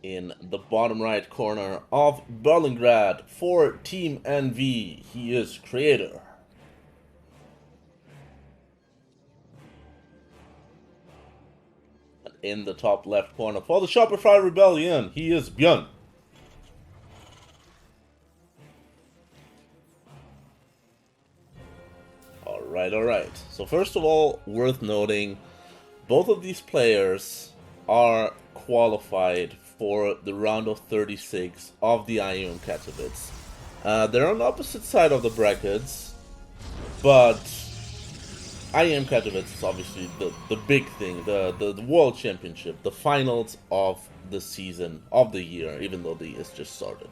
in the bottom right corner of Berlingrad for Team NV. He is creator. And in the top left corner for the Shopify Rebellion, he is Byun. Alright. So first of all, worth noting, both of these players are qualified for the round of 36 of the IEM Katowice. They're on the opposite side of the brackets, but IEM Katowice is obviously the big thing, the World Championship, the finals of the season, of the year, even though the year's just started.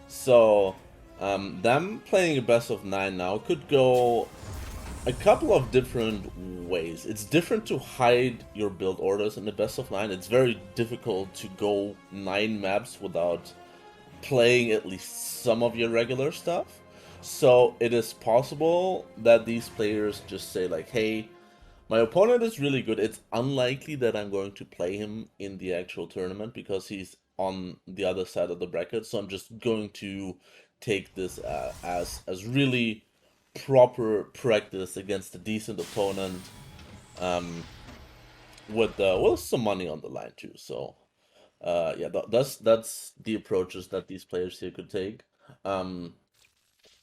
So, them playing a best of 9 now could go a couple of different ways. It's different to hide your build orders in the best of 9. It's very difficult to go 9 maps without playing at least some of your regular stuff. So it is possible that these players just say like, hey, my opponent is really good. It's unlikely that I'm going to play him in the actual tournament because he's on the other side of the bracket. So I'm just going to take this as really proper practice against a decent opponent, with some money on the line too. So yeah, that's the approaches that these players here could take.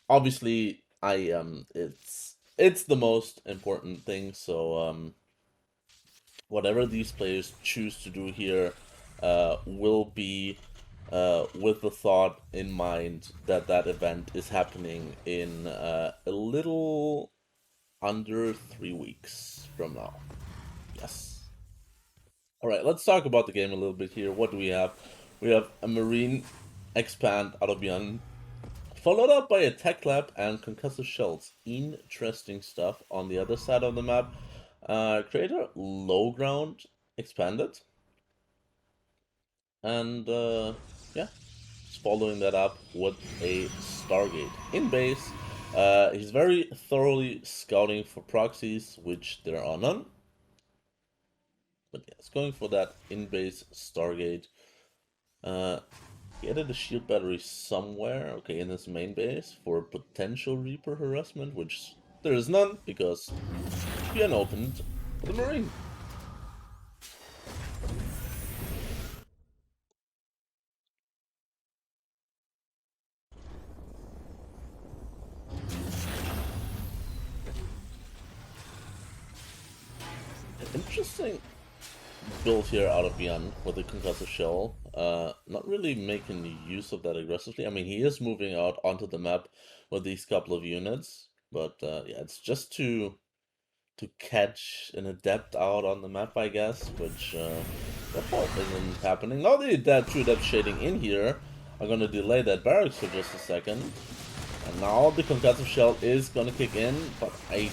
Obviously, it's the most important thing. So whatever these players choose to do here will be with the thought in mind that that event is happening in a little under 3 weeks from now. Yes. Alright, let's talk about the game a little bit here. What do we have? We have a Marine expand out of Byun, followed up by a tech lab and concussive shells. Interesting stuff. On the other side of the map, creator low ground expanded. And yeah, just following that up with a Stargate in base. He's very thoroughly scouting for proxies, which there are none. But yeah, it's going for that in-base Stargate. He added a shield battery somewhere, okay, in his main base for potential Reaper harassment, which there is none because Byun opened the Marine. Interesting build here out of Byun with the concussive shell. Not really making use of that aggressively. I mean, he is moving out onto the map with these couple of units, but yeah, it's just to catch an adept out on the map, I guess, which isn't happening. Now the two adept shading in here are gonna delay that barracks for just a second, and now the concussive shell is gonna kick in, but I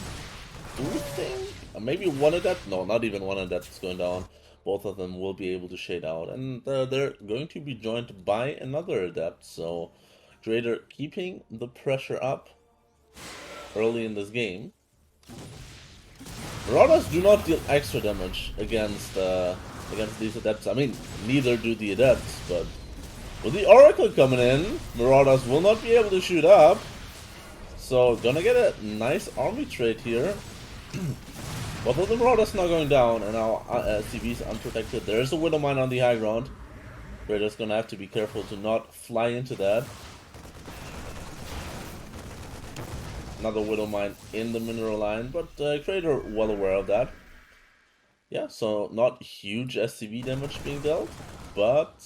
do think maybe one adept, no, not even one adept is going down. Both of them will be able to shade out, and they're going to be joined by another adept. So, Trader keeping the pressure up early in this game. Marauders do not deal extra damage against these adepts. I mean, neither do the adepts, but with the Oracle coming in, Marauders will not be able to shoot up. So, gonna get a nice army trade here. Both of the Marauders now going down, and now CV's unprotected. There is a Widow Mine on the high ground. We're just gonna have to be careful to not fly into that. Another Widow Mine in the mineral line, but Creator well aware of that. Yeah, so not huge SCV damage being dealt, but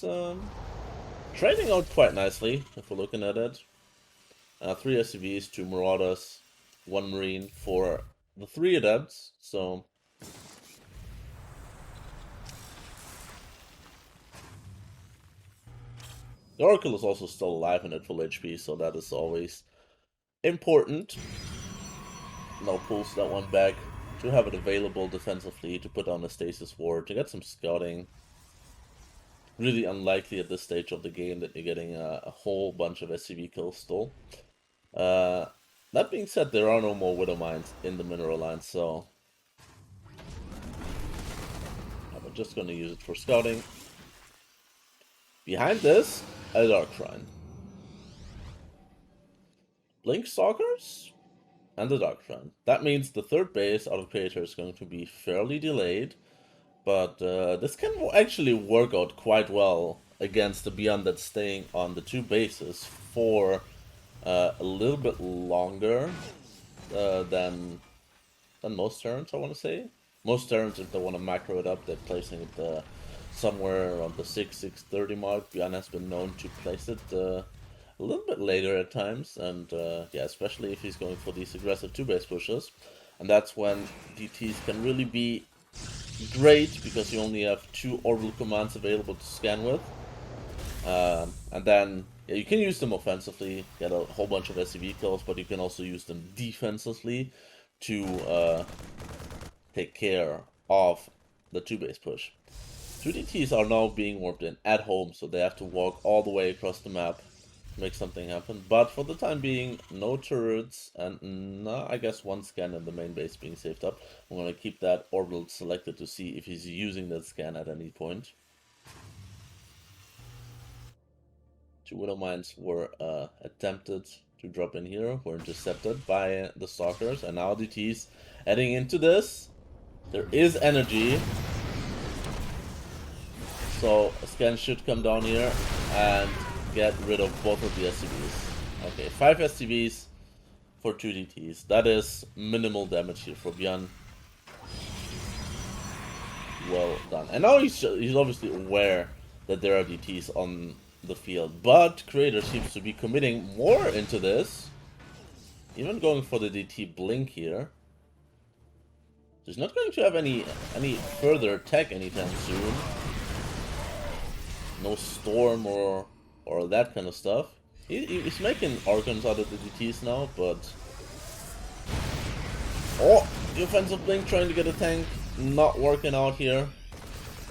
trading out quite nicely if we're looking at it. 3 SCVs, 2 Marauders, 1 Marine for the 3 adepts, so the Oracle is also still alive and at full HP, so that is always important. Now pulls that one back to have it available defensively to put on a stasis ward to get some scouting. Really unlikely at this stage of the game that you're getting a whole bunch of SCV kills still. That being said, there are no more Widow Mines in the mineral line, so I'm just going to use it for scouting. Behind this, a Dark Shrine. Blink Stalkers and the Dark Shrine. That means the third base out of Creator is going to be fairly delayed, but this can actually work out quite well against the Byun that's staying on the two bases for a little bit longer than most turns, I want to say. Most turns, if they want to macro it up, they're placing it somewhere around the 6-6:30 mark. Byun has been known to place it a little bit later at times, and yeah, especially if he's going for these aggressive two-base pushes. And that's when DTs can really be great, because you only have 2 orbital commands available to scan with. And then yeah, you can use them offensively, get a whole bunch of SCV kills, but you can also use them defensively to take care of the two-base push. 2 DTs are now being warped in at home, so they have to walk all the way across the map to make something happen. But for the time being, no turrets, and I guess 1 scan in the main base being saved up. I'm going to keep that orbital selected to see if he's using that scan at any point. 2 Widow Mines were attempted to drop in here, were intercepted by the Stalkers, and now DTs heading into this. There is energy, so a scan should come down here and get rid of both of the SCVs. Okay, 5 SCVs for 2 DTs. That is minimal damage here for Byun. Well done. And now he's obviously aware that there are DTs on the field, but Creator seems to be committing more into this, even going for the DT blink here. He's not going to have any further tech anytime soon. No storm or that kind of stuff. He's making Archons out of the DTs now, but oh, the offensive blink trying to get a tank, not working out here.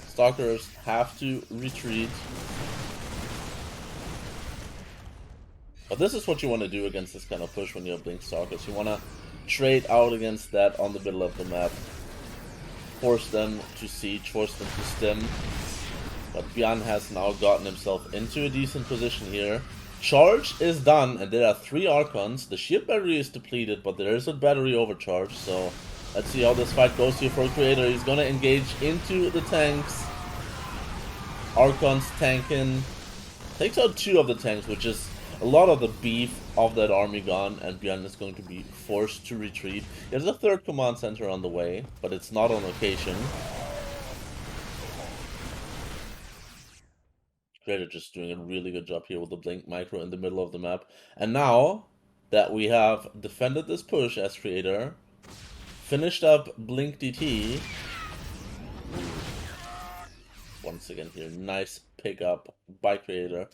Stalkers have to retreat. But this is what you want to do against this kind of push when you have Blink Stalkers. You want to trade out against that on the middle of the map. Force them to siege, force them to stem. But Byun has now gotten himself into a decent position here. Charge is done, and there are 3 Archons. The shield battery is depleted, but there is a battery overcharge. So let's see how this fight goes here for Creator. He's going to engage into the tanks. Archons tanking. Takes out 2 of the tanks, which is a lot of the beef of that army gone, and Byun is going to be forced to retreat. There's a 3rd command center on the way, but it's not on location. Creator just doing a really good job here with the Blink Micro in the middle of the map. And now that we have defended this push as Creator, finished up Blink DT. Once again here, nice pickup by Creator.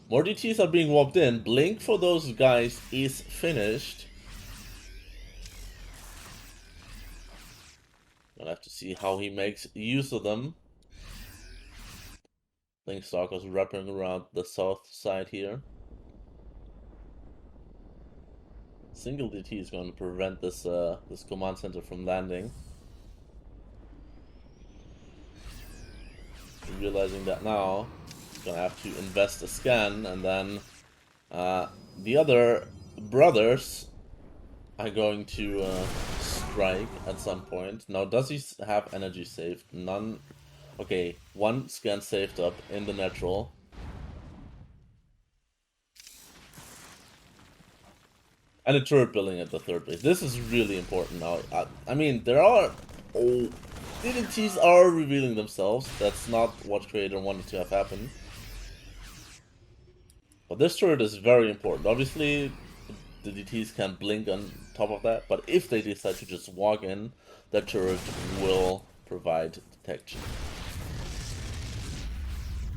More DTs are being warped in. Blink for those guys is finished. Gonna have to see how he makes use of them. Blink Stalkers wrapping around the south side here. Single DT is going to prevent this this command center from landing. Realizing that now, gonna have to invest a scan, and then the other brothers are going to strike at some point. Now, does he have energy saved? None. Okay, 1 scan saved up in the natural. And a turret building at the 3rd base. This is really important now. I mean, there are... Oh, DTs are revealing themselves. That's not what Creator wanted to have happen. But this turret is very important. Obviously, the DTs can blink on top of that, but if they decide to just walk in, that turret will provide detection.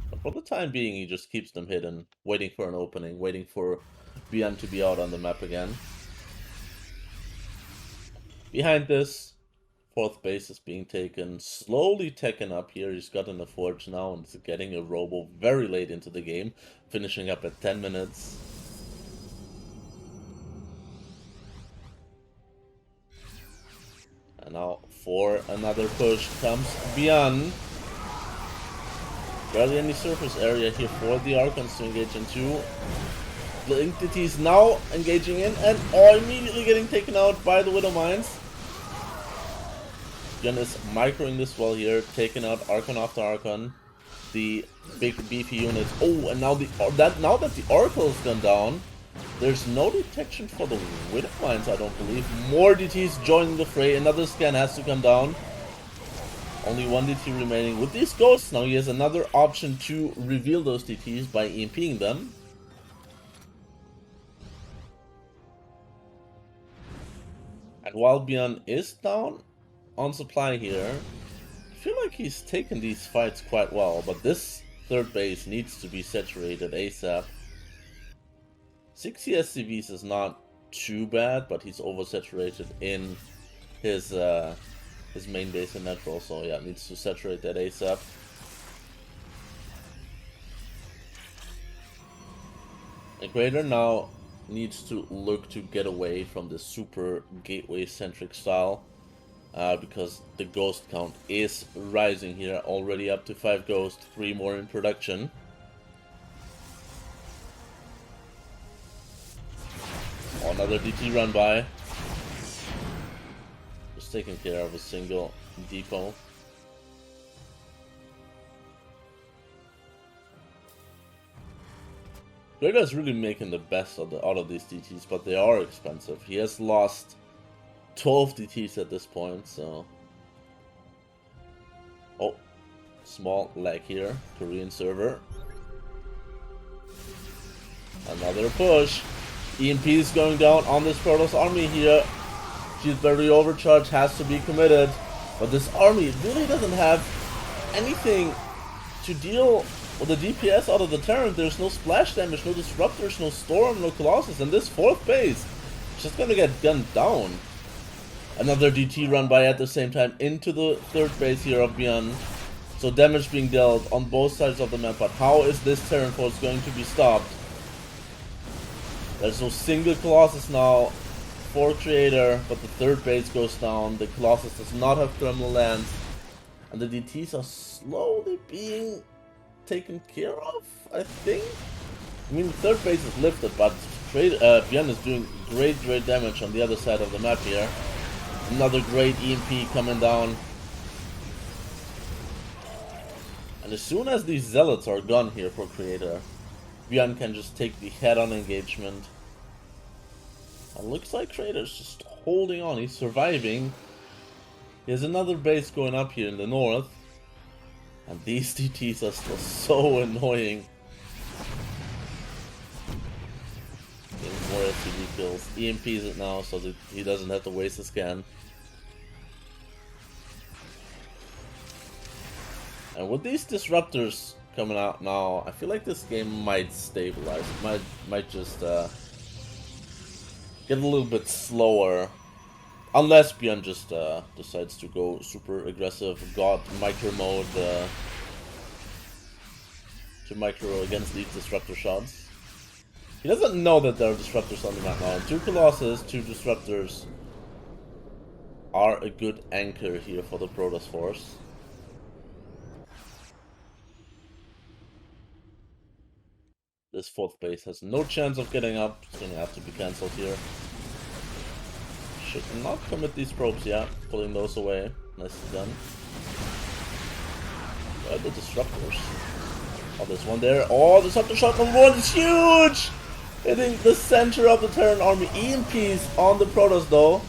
But for the time being, he just keeps them hidden, waiting for an opening, waiting for Byun to be out on the map again. Behind this, 4th base is being taken, slowly taken up here. He's gotten a forge now and is getting a robo very late into the game, finishing up at 10 minutes. And now for another push comes Byun. Barely any surface area here for the Archons to engage into. The entities now engaging in and immediately getting taken out by the Widow Mines. Byun is microing this well here, taking out Archon after Archon. The big beefy units. Oh, and now now that the Oracle has gone down, there's no detection for the Widow Mines, I don't believe. More DTs joining the fray. Another scan has to come down. Only one DT remaining. With these ghosts now, he has another option to reveal those DTs by EMPing them. And while Byun is down on supply here, I feel like he's taken these fights quite well, but this third base needs to be saturated ASAP. 60 SCVs is not too bad, but he's oversaturated in his main base in Metro, so yeah, needs to saturate that ASAP. The Creator now needs to look to get away from the super gateway-centric style, because the ghost count is rising here, already up to 5 ghosts, 3 more in production. Oh, another DT run by. Just taking care of a single depot. Grega is really making the best out of these DTs, but they are expensive. He has lost 12 DTs at this point, so... Oh, small lag here. Korean server. Another push. EMP is going down on this Protoss army here. She's very overcharged, has to be committed. But this army really doesn't have anything to deal with the DPS out of the Terran. There's no splash damage, no disruptors, no storm, no colossus. And this fourth base is just gonna get gunned down. Another DT run by at the same time into the third base here of Byun. So damage being dealt on both sides of the map. But how is this Terran force going to be stopped? There's no single colossus now for Creator, but the third base goes down. The colossus does not have thermal lance, and the DTs are slowly being taken care of, I think. I mean, the third base is lifted, but Byun is doing great damage on the other side of the map here. Another great EMP coming down. And as soon as these zealots are gone here for Creator, Byun can just take the head-on engagement. And looks like Creator's just holding on, he's surviving. He has another base going up here in the north. And these DTs are still so annoying. Getting more SCV kills. EMPs it now so that he doesn't have to waste a scan. And with these disruptors coming out now, I feel like this game might stabilize. Might just get a little bit slower. Unless Byun just decides to go super aggressive, god micro mode to micro against these disruptor shots. He doesn't know that there are disruptors on the map now. 2 colossus, 2 disruptors are a good anchor here for the Protoss force. This fourth base has no chance of getting up. It's gonna have to be cancelled here. Should not commit these probes, yeah. Pulling those away. Nicely done. Where are the disruptors? Oh, there's one there. Oh, disruptor shot number 1 is huge! Hitting the center of the Terran army. EMPs on the Protoss though.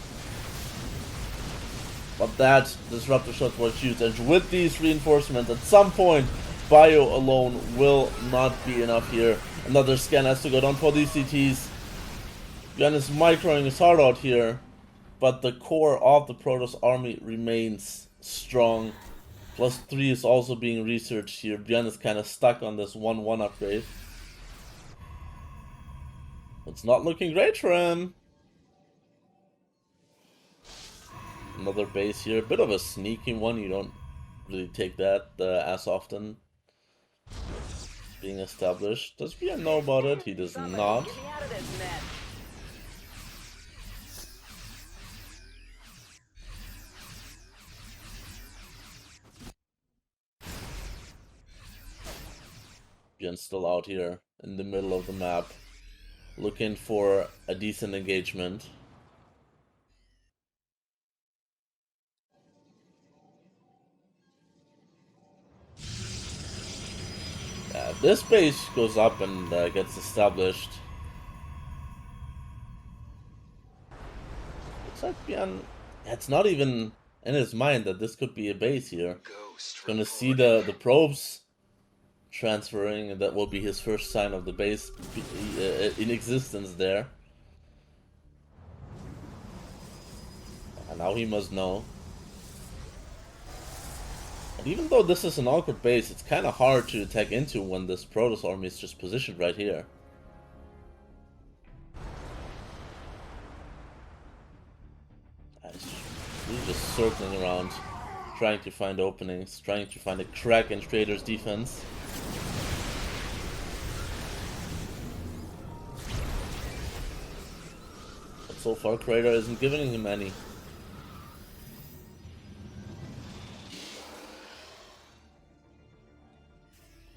But that disruptor shot was huge. And with these reinforcements, at some point, Bio alone will not be enough here. Another scan has to go down for these CTs. Byun is microing his heart out here. But the core of the Protoss army remains strong. +3 is also being researched here. Byun is kind of stuck on this 1-1 upgrade. It's not looking great for him. Another base here. A bit of a sneaky one. You don't really take that as often. Being established. Does Byun know about it? He does not. Byun's still out here in the middle of the map, looking for a decent engagement. This base goes up and gets established. Looks like Byun, it's not even in his mind that this could be a base here. Gonna see the probes transferring, and that will be his first sign of the base in existence there. And now he must know. And even though this is an awkward base, it's kind of hard to attack into when this Protoss army is just positioned right here. He's just circling around, trying to find openings, trying to find a crack in Trader's defense. But so far, Trader isn't giving him any.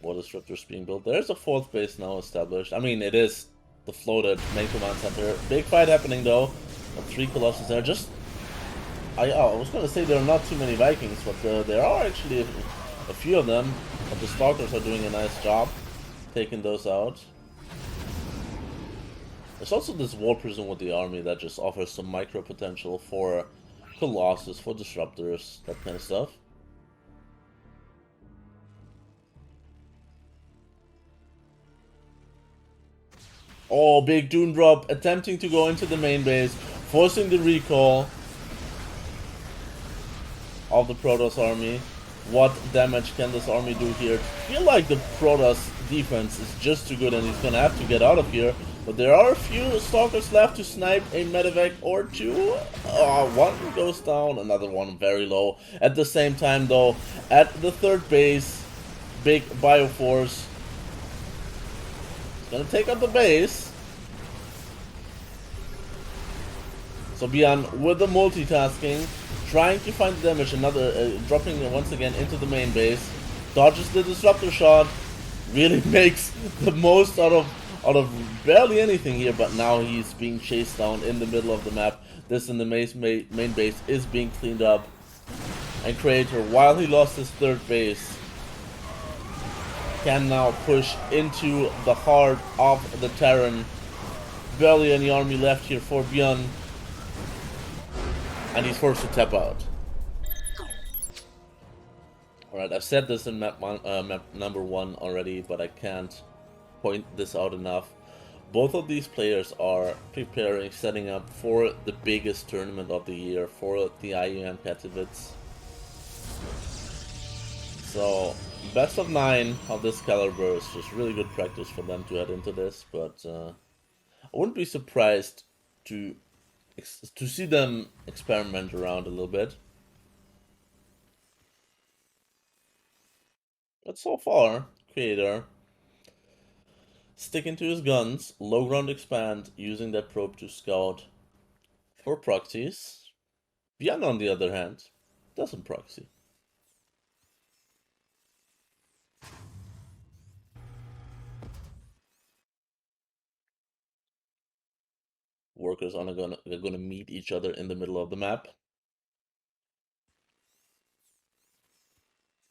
War Disruptors being built. There's a fourth base now established. I mean, it is the floated main command center. Big fight happening though. 3 Colossus there. Just I was gonna say there are not too many Vikings, but there are actually a few of them. But the Stalkers are doing a nice job taking those out. There's also this War Prison with the army that just offers some micro potential for Colossus, for Disruptors, that kind of stuff. Oh, big Dune drop, attempting to go into the main base, forcing the recall of the Protoss army. What damage can this army do here? I feel like the Protoss defense is just too good and he's gonna have to get out of here. But there are a few Stalkers left to snipe a medevac or two. One goes down, another one very low. At the same time though, at the third base, big Bioforce gonna take out the base. So Byun with the multitasking, trying to find the damage, another dropping once again into the main base, dodges the disruptor shot, really makes the most out of barely anything here, but now he's being chased down in the middle of the map. This in the main base is being cleaned up, and Creator, while he lost his third base, can now push into the heart of the Terran. Barely any army left here for Byun, and he's forced to tap out. Alright, I've said this in map number 1 already, but I can't point this out enough. Both of these players are preparing, setting up for the biggest tournament of the year, for the IUM Katowice. So, best of 9 of this caliber is just really good practice for them to head into this, but I wouldn't be surprised to see them experiment around a little bit. But so far, Creator sticking to his guns, low ground expand, using that probe to scout for proxies. Byun, on the other hand, doesn't proxy. Workers are gonna meet each other in the middle of the map.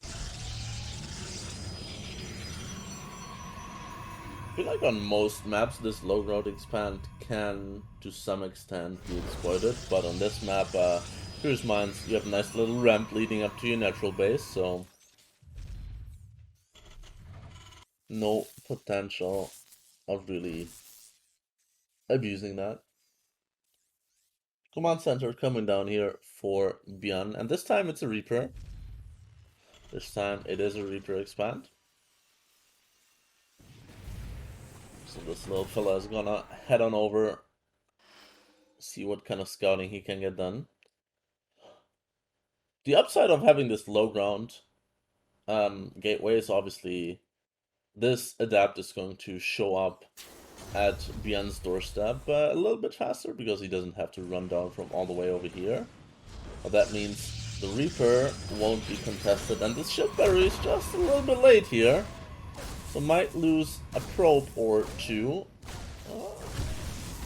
I feel like on most maps this low ground expand can to some extent be exploited, but on this map, Curious Minds, you have a nice little ramp leading up to your natural base, so no potential of really abusing that. Command center coming down here for Byun, and this time it's a Reaper. This time it is a Reaper expand. So this little fella is gonna head on over, see what kind of scouting he can get done. The upside of having this low ground gateway is obviously this adapt is going to show up at Byun's doorstep a little bit faster because he doesn't have to run down from all the way over here. But that means the Reaper won't be contested, and this ship battery is just a little bit late here. So might lose a probe or two.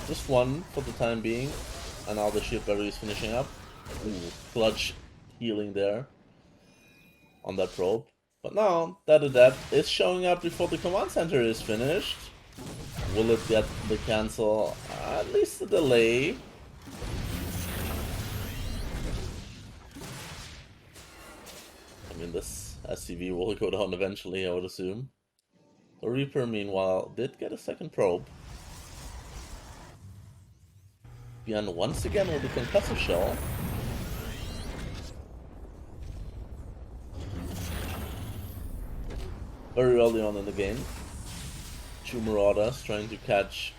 Just one for the time being. And now the shield battery is finishing up. Ooh, clutch healing there on that probe. But now that adept is showing up before the command center is finished. Will it get the cancel? At least a delay. I mean, this SCV will go down eventually, I would assume. The Reaper, meanwhile, did get a second probe. Byun once again with the concussive shell. Very early on in the game. Two Marauders trying to catch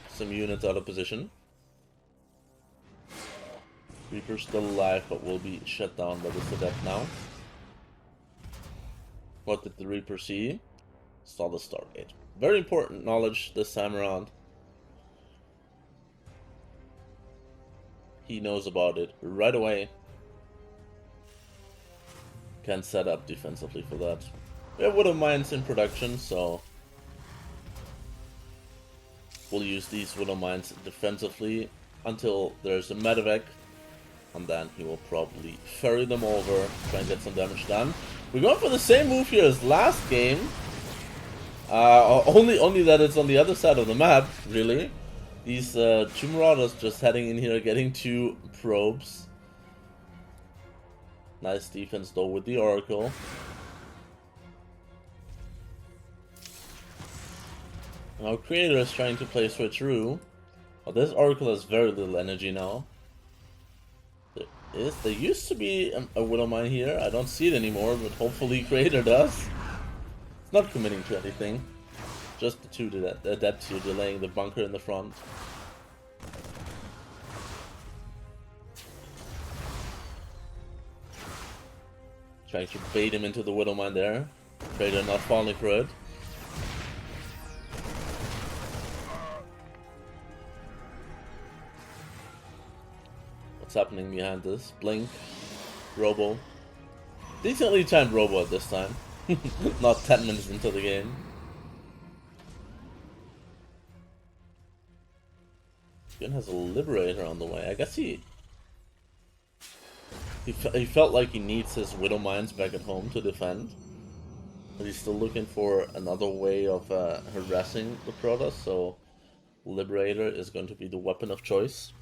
some units out of position. Reaper's still alive, but will be shut down by this adept now. What did the Reaper see? Saw the Stargate. Very important knowledge this time around. He knows about it right away. Can set up defensively for that. We have Widow Mines in production, so we'll use these Widow Mines defensively until there's a medevac, and then he will probably ferry them over, try and get some damage done. We're going for the same move here as last game. Only that it's on the other side of the map, really. These two Marauders just heading in here, getting two probes. Nice defense though with the Oracle. Now Creator is trying to play switcheroo. Well, this Oracle has very little energy now. There used to be a Widow Mine here. I don't see it anymore, but hopefully Creator does. It's not committing to anything. Just the two adepts here delaying the bunker in the front. Trying to bait him into the Widow Mine there. Creator not falling for it. What's happening behind this? Blink. Robo. Decently timed Robo at this time. Not 10 minutes into the game. Byun has a Liberator on the way. I guess he felt like he needs his Widow Mines back at home to defend. But he's still looking for another way of harassing the Protoss, so Liberator is going to be the weapon of choice.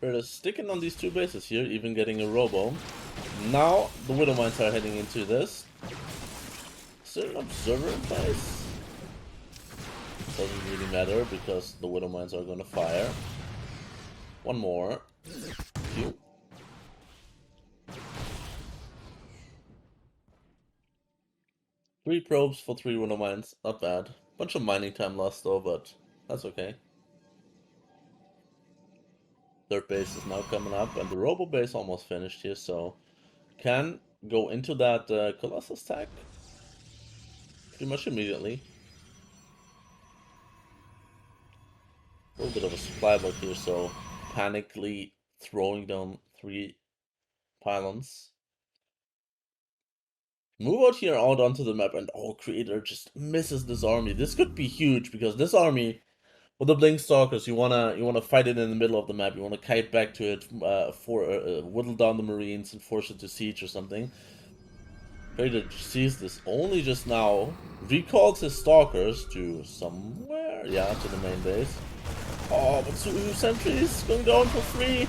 We're sticking on these two bases here, even getting a Robo. Now the Widow Mines are heading into this. Is there an Observer in place? Doesn't really matter because the Widow Mines are going to fire. One more. Pew. Three probes for 3 Widow Mines. Not bad. Bunch of mining time lost though, but that's okay. Third base is now coming up, and the Robo base almost finished here, so can go into that Colossus tag pretty much immediately. A little bit of a supply block here, so panically throwing down 3 pylons. Move out here out onto the map, and Creator just misses this army. This could be huge because this army, with the Blink Stalkers, you wanna fight it in the middle of the map. You wanna kite back to it, whittle down the Marines and force it to siege or something. Creator sees this only just now, recalls his Stalkers to somewhere, yeah, to the main base. Oh, but two sentries going down for free.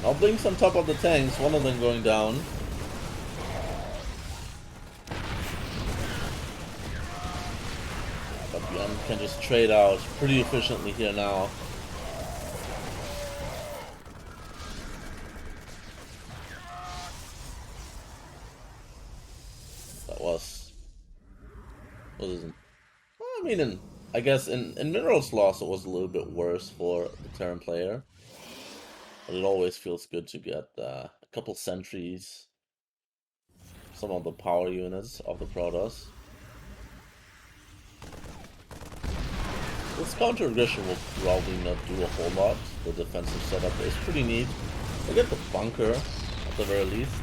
Now Blink's on top of the tanks, one of them going down. But Byun can just trade out pretty efficiently here now. That was isn't. I mean, I guess in Minerals Lost it was a little bit worse for the Terran player. But it always feels good to get a couple sentries some of the power units of the Protoss. This counter aggression will probably not do a whole lot. The defensive setup is pretty neat. I get the bunker at the very least.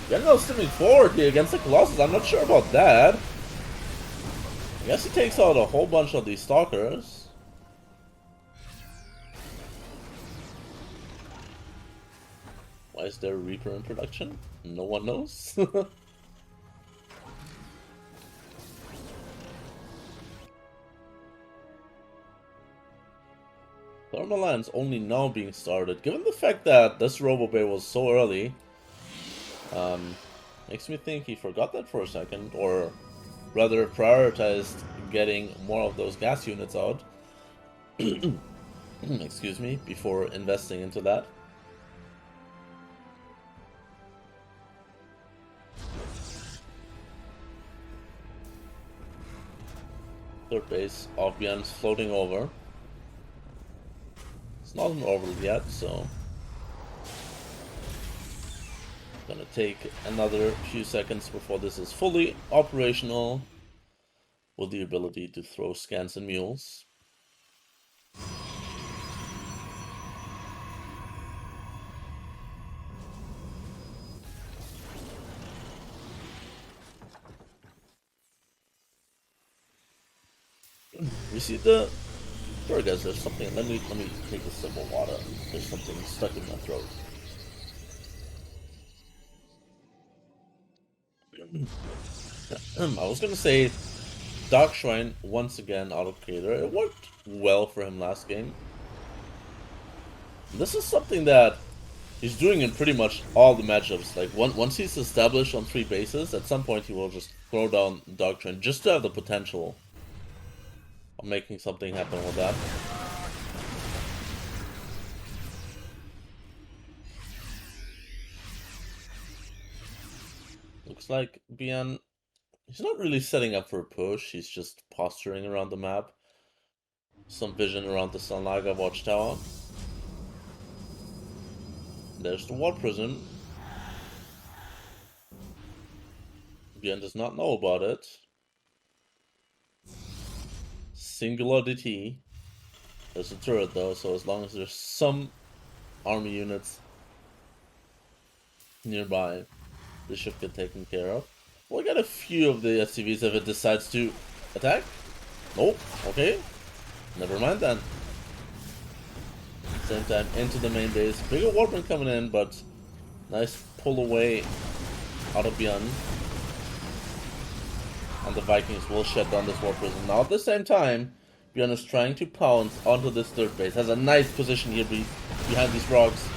General stepping forward here against the Colossus. I'm not sure about that. I guess he takes out a whole bunch of these stalkers. Why is there a Reaper in production? No one knows. Thermal Lines only now being started. Given the fact that this Robo Bay was so early, makes me think he forgot that for a second, or rather prioritized getting more of those gas units out. Excuse me, before investing into that. Third base of Byun's floating over. It's not an orbital yet, so gonna take another few seconds before this is fully operational with the ability to throw scans and mules. We see the... Sure, guys, there's something... Let me take a sip of water. There's something stuck in my throat. I was gonna say Dark Shrine once again out of Creator. It worked well for him last game. This is something that he's doing in pretty much all the matchups. Like once he's established on 3 bases, at some point he will just throw down Dark Shrine just to have the potential of making something happen with that. Looks like Byun, he's not really setting up for a push, he's just posturing around the map. Some vision around the Sunlaga watchtower. There's the War Prison. Byun does not know about it. Singular DT. There's a turret though, so as long as there's some army units nearby, this should get taken care of. We'll get a few of the SCVs if it decides to attack. Nope. Okay. Never mind then. Same time, into the main base. Bigger Warprint coming in, but nice pull away out of Byun. And the Vikings will shut down this War Prison. Now at the same time, Byun is trying to pounce onto this third base. Has a nice position here behind these rocks.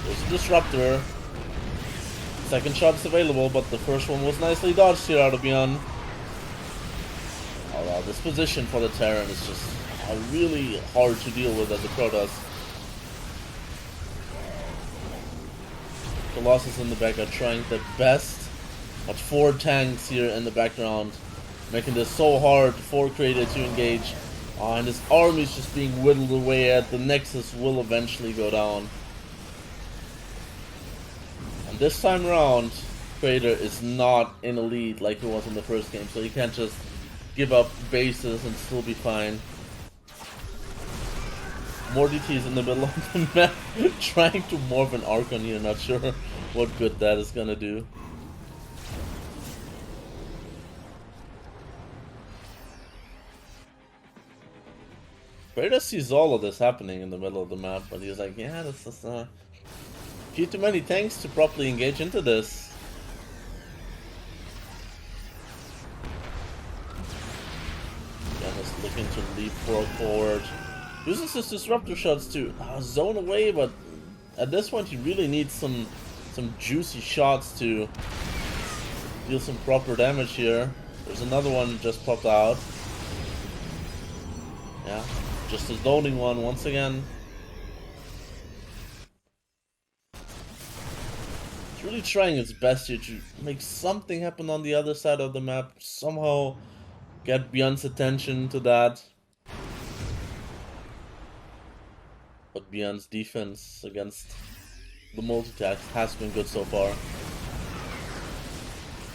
There's a Disruptor. Second shot is available, but the first one was nicely dodged here out of Byun. Oh wow, this position for the Terran is just really hard to deal with as a Protoss. Colossus in the back are trying their best, but 4 tanks here in the background, making this so hard for Creator to engage. And his army is just being whittled away at. The Nexus will eventually go down. And this time around, Creator is not in a lead like he was in the first game, so he can't just give up bases and still be fine. More DTs in the middle of the map, trying to morph an Archon here, not sure what good that is gonna do. Creator sees all of this happening in the middle of the map, but he's like, yeah, this is few too many tanks to properly engage into this. Just looking to leapfrog forward. Uses his disruptor shots to zone away, but at this point he really needs some juicy shots to deal some proper damage here. There's another one just popped out. Yeah, just a zoning one once again. It's really trying its best here to make something happen on the other side of the map. Somehow get Byun's attention to that. But Byun's defense against the multitask has been good so far.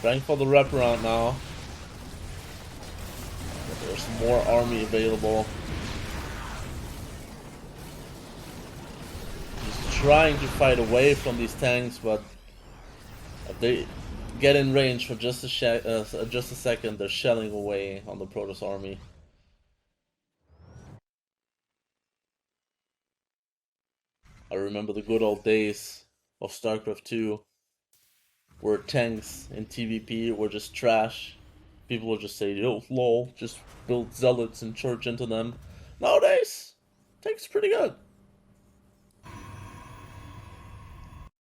Trying for the wraparound now. There's more army available. Just trying to fight away from these tanks, but if they get in range for just a second, they're shelling away on the Protoss army. I remember the good old days of StarCraft 2, where tanks in TVP were just trash. People would just say, yo, lol, just build zealots and charge into them. Nowadays, tanks are pretty good.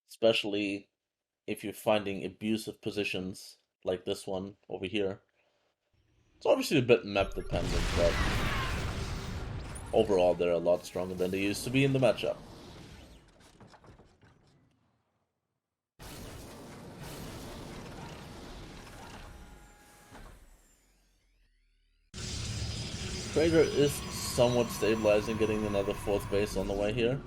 Especially if you're finding abusive positions like this one over here. It's obviously a bit map dependent, but overall they're a lot stronger than they used to be in the matchup. Trader is somewhat stabilizing, getting another 4th base on the way here.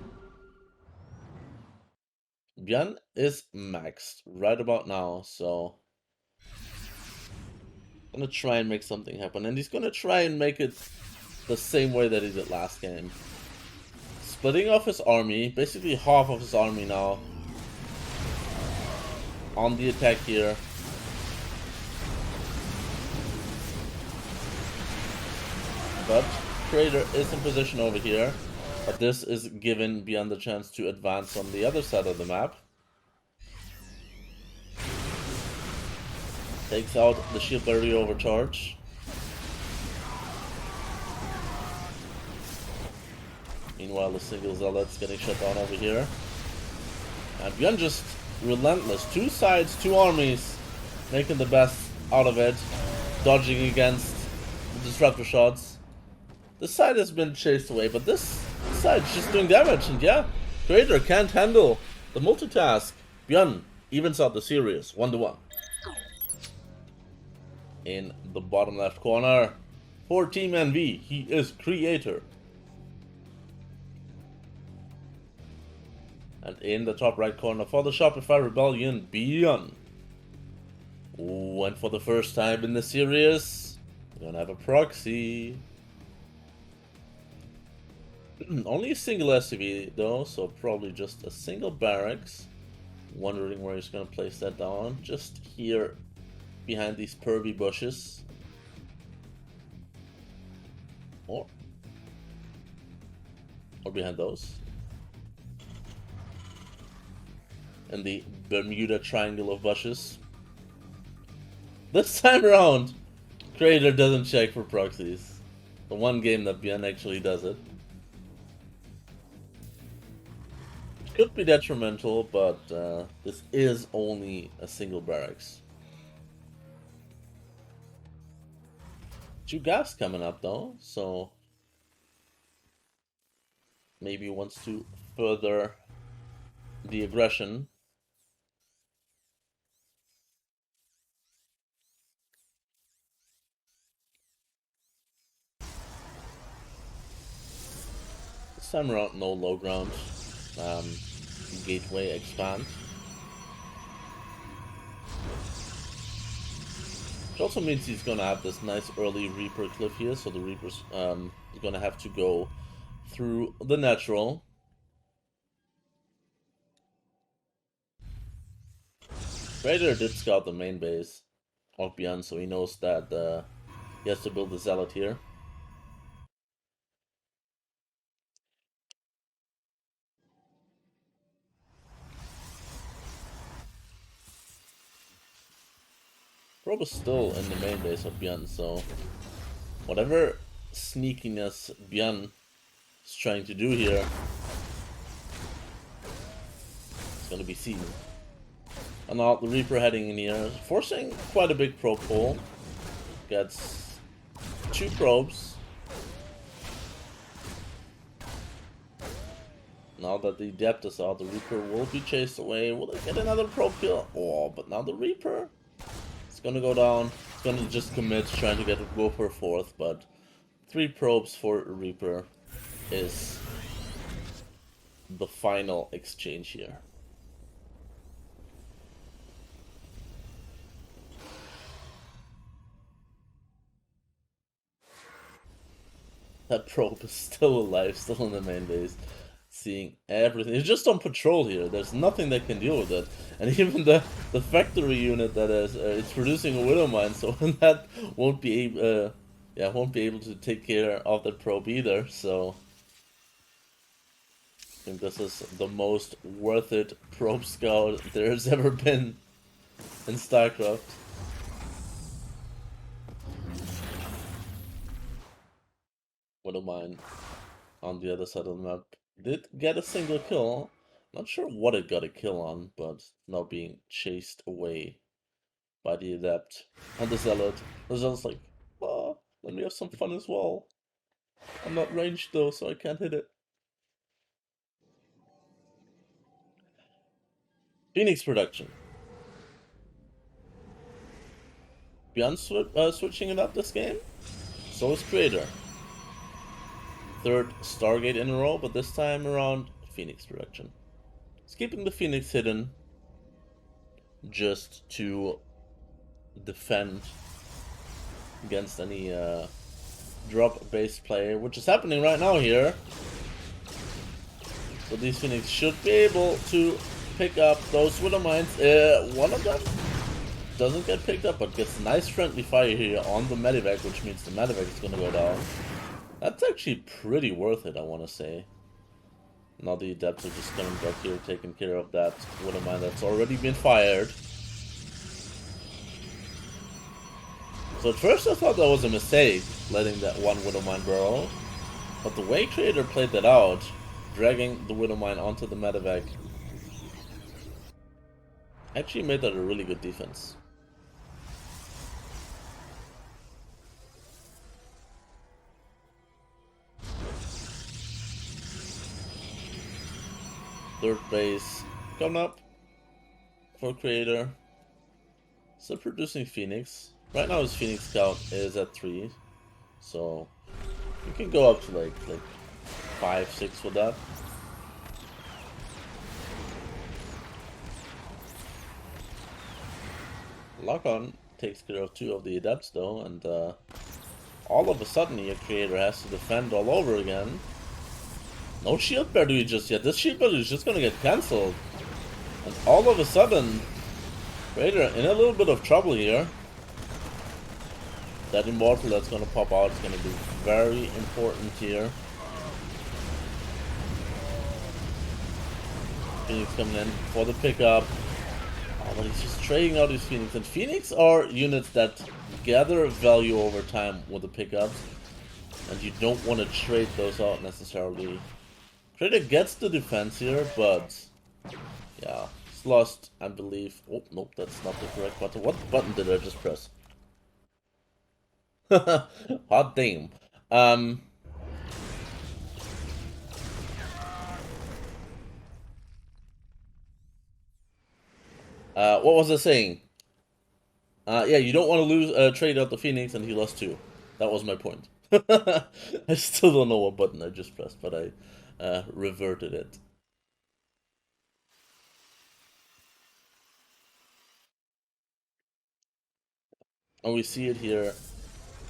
Byun is maxed right about now, so I'm gonna try and make something happen, and he's gonna try and make it the same way that he did last game. Splitting off his army, basically half of his army now on the attack here. But Trader is in position over here, but this is giving Byun the chance to advance on the other side of the map. Takes out the shield barrier overcharge. Meanwhile, the single zealot's getting shut down over here. And Byun just relentless. 2 sides, 2 armies, making the best out of it, dodging against the disruptor shots. This side has been chased away, but this side's just doing damage, and yeah, Trader can't handle the multitask. Byun evens out the series 1-1. In the bottom left corner, for Team NV, he is Creator. And in the top right corner for the Shopify Rebellion, Byun. Ooh, and for the first time in the series, we're gonna have a proxy. Only a single SCV though, so probably just a single barracks. Wondering where he's gonna place that down. Just here behind these pervy bushes. Or behind those. And the Bermuda Triangle of bushes. This time around, Creator doesn't check for proxies. The one game that Byun actually does it. Could be detrimental, but this is only a single barracks. 2 gas coming up though, so maybe wants to further the aggression. This time around, no low ground. Gateway expand. Which also means he's gonna have this nice early Reaper cliff here, so the Reaper's gonna have to go through the natural. Raider did scout the main base of Byun, so he knows that he has to build the Zealot here. Probe is still in the main base of Byun, so whatever sneakiness Byun is trying to do here is going to be seen. And now the Reaper heading in here, forcing quite a big probe pull. Gets 2 probes. Now that the depth is out, the Reaper will be chased away. Will they get another probe kill? Oh, but now the Reaper is gonna go down. It's gonna just commit, trying to go for a 4th, but 3 probes for Reaper is the final exchange here. That probe is still alive, still in the main base, seeing everything. It's just on patrol here. There's nothing that can deal with it. And even the factory unit that is it's producing a widow mine, so that won't be won't be able to take care of that probe either. So I think this is the most worth it probe scout there's ever been in StarCraft. Widow mine on the other side of the map did get a single kill. Not sure what it got a kill on, but now being chased away by the Adept and the Zealot. The Zealot's like, oh, let me have some fun as well. I'm not ranged though, so I can't hit it. Phoenix production. Byun switching it up this game. So is Creator. Third Stargate in a row, but this time around Phoenix production. It's keeping the Phoenix hidden just to defend against any drop-based play, which is happening right now here. So these Phoenix should be able to pick up those Widow Mines. One of them doesn't get picked up, but gets nice friendly fire here on the Medivac, which means the Medivac is going to go down. That's actually pretty worth it, I want to say. Now the Adepts are just coming back here, taking care of that Widow Mine that's already been fired. So at first I thought that was a mistake, letting that one Widow Mine burrow. But the way Creator played that out, dragging the Widow Mine onto the Medivac, actually made that a really good defense. Third base coming up for Creator. Still producing Phoenix. Right now his Phoenix count is at 3. So you can go up to like 5, 6 with that. Lock-on takes care of 2 of the Adepts though, and all of a sudden your Creator has to defend all over again. No shield battery just yet. This shield battery is just gonna get cancelled. And all of a sudden, Creator in a little bit of trouble here. That Immortal that's gonna pop out is gonna be very important here. Phoenix coming in for the pickup. Oh, but he's just trading out his Phoenix. And Phoenix are units that gather value over time with the pickups. And you don't want to trade those out necessarily. Creator gets the defense here, but yeah, it's lost, I believe. Oh, nope, that's not the correct button. What button did I just press? Hot damn. What was I saying? Yeah, you don't want to lose trade out the Phoenix, and he lost 2. That was my point. I still don't know what button I just pressed, but I reverted it. And we see it here.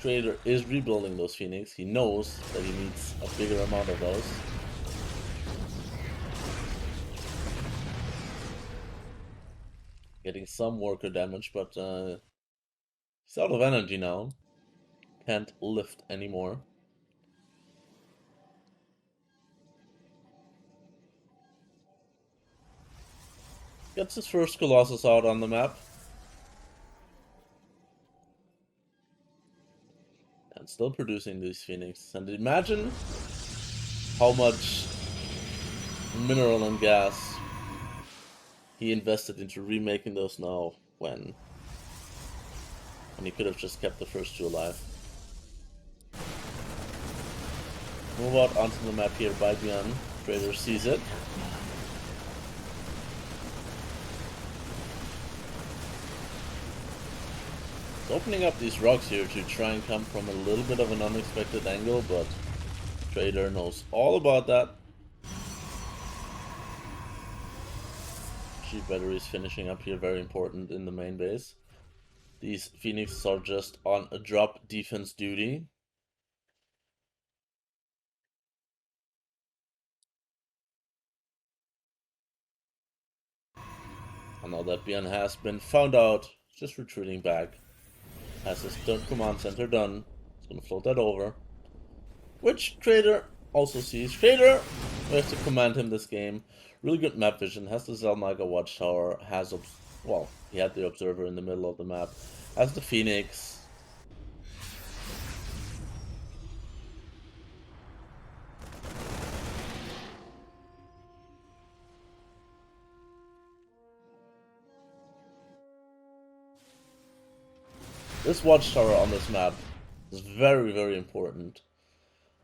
Creator is rebuilding those Phoenix. He knows that he needs a bigger amount of those. Getting some worker damage, but he's out of energy now. Can't lift anymore. Gets his first Colossus out on the map. And still producing these Phoenix. And imagine how much mineral and gas he invested into remaking those now when he could have just kept the first 2 alive. Move out onto the map here by Byun. Creator sees it. It's opening up these rocks here to try and come from a little bit of an unexpected angle, but Creator knows all about that. Cheap batteries finishing up here, very important in the main base. These Phoenixes are just on a drop defense duty. And now that Byun has been found out, just retreating back. Has his third command center done. He's gonna float that over. Which Trader also sees. Trader, we have to command him this game. Really good map vision. Has the Zelnaga Watchtower. Has, well, he had the Observer in the middle of the map. Has the Phoenix. This Watchtower on this map is very, very important.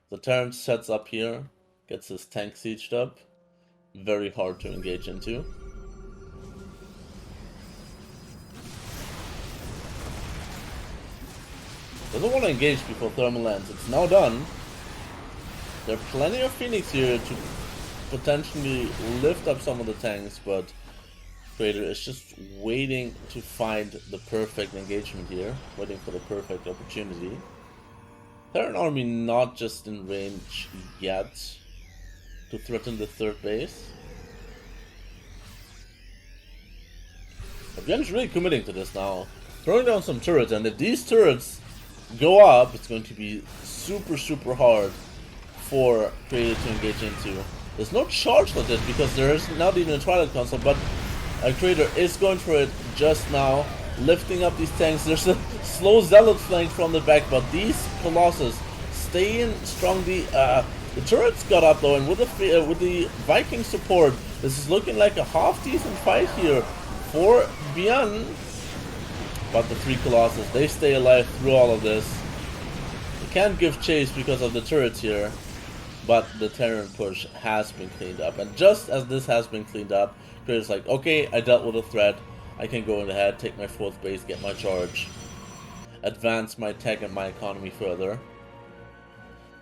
The Terran sets up here, gets his tank sieged up. Very hard to engage into. Doesn't want to engage before thermal lands. It's now done. There are plenty of Phoenix here to potentially lift up some of the tanks, but Trader is just waiting to find the perfect engagement here, waiting for the perfect opportunity. Terran army not just in range yet to threaten the third base. But Byun's really committing to this now, throwing down some turrets, and if these turrets go up, it's going to be super, super hard for Trader to engage into. There's no charge for this because there is not even a Twilight Console, but Trader is going for it just now, lifting up these tanks. There's a slow Zealot flank from the back, but these Colossus stay in strongly. The turrets got up though, and with the Viking support, this is looking like a half-decent fight here for Byun. But the 3 Colossus, they stay alive through all of this. They can't give chase because of the turrets here, but the Terran push has been cleaned up. And just as this has been cleaned up, Trader's like, okay, I dealt with a threat. I can go in ahead, take my 4th base, get my charge, advance my tech and my economy further.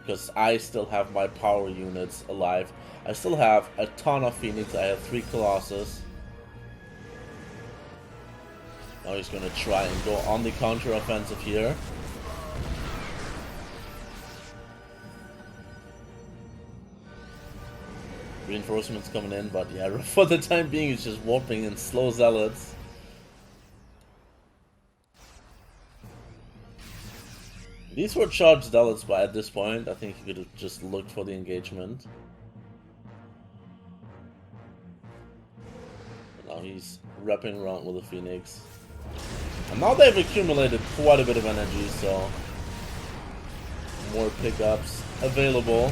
Because I still have my power units alive. I still have a ton of Phoenix. I have 3 Colossus. Now he's going to try and go on the counter-offensive here. Reinforcements coming in, but yeah, for the time being, he's just warping in slow Zealots. These were charged Zealots, but at this point, I think he could have just looked for the engagement. But now he's wrapping around with a Phoenix. And now they've accumulated quite a bit of energy, so more pickups available.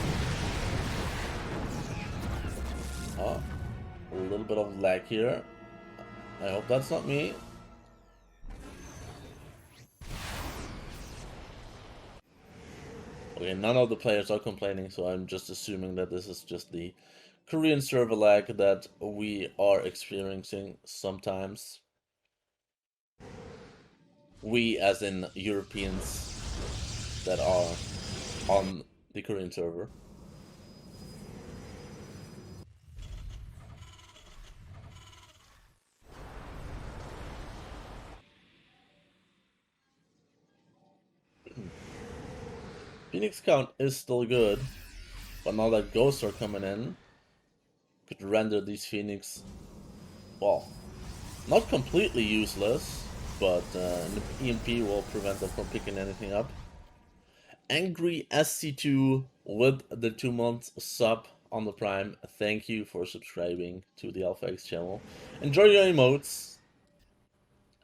Oh, a little bit of lag here. I hope that's not me. Okay, none of the players are complaining, so I'm just assuming that this is just the Korean server lag that we are experiencing sometimes. We, as in Europeans that are on the Korean server. Phoenix count is still good, but now that ghosts are coming in, could render these Phoenix, well, not completely useless, but an EMP will prevent them from picking anything up. Angry SC2 with the 2 months sub on the Prime. Thank you for subscribing to the ITaX channel. Enjoy your emotes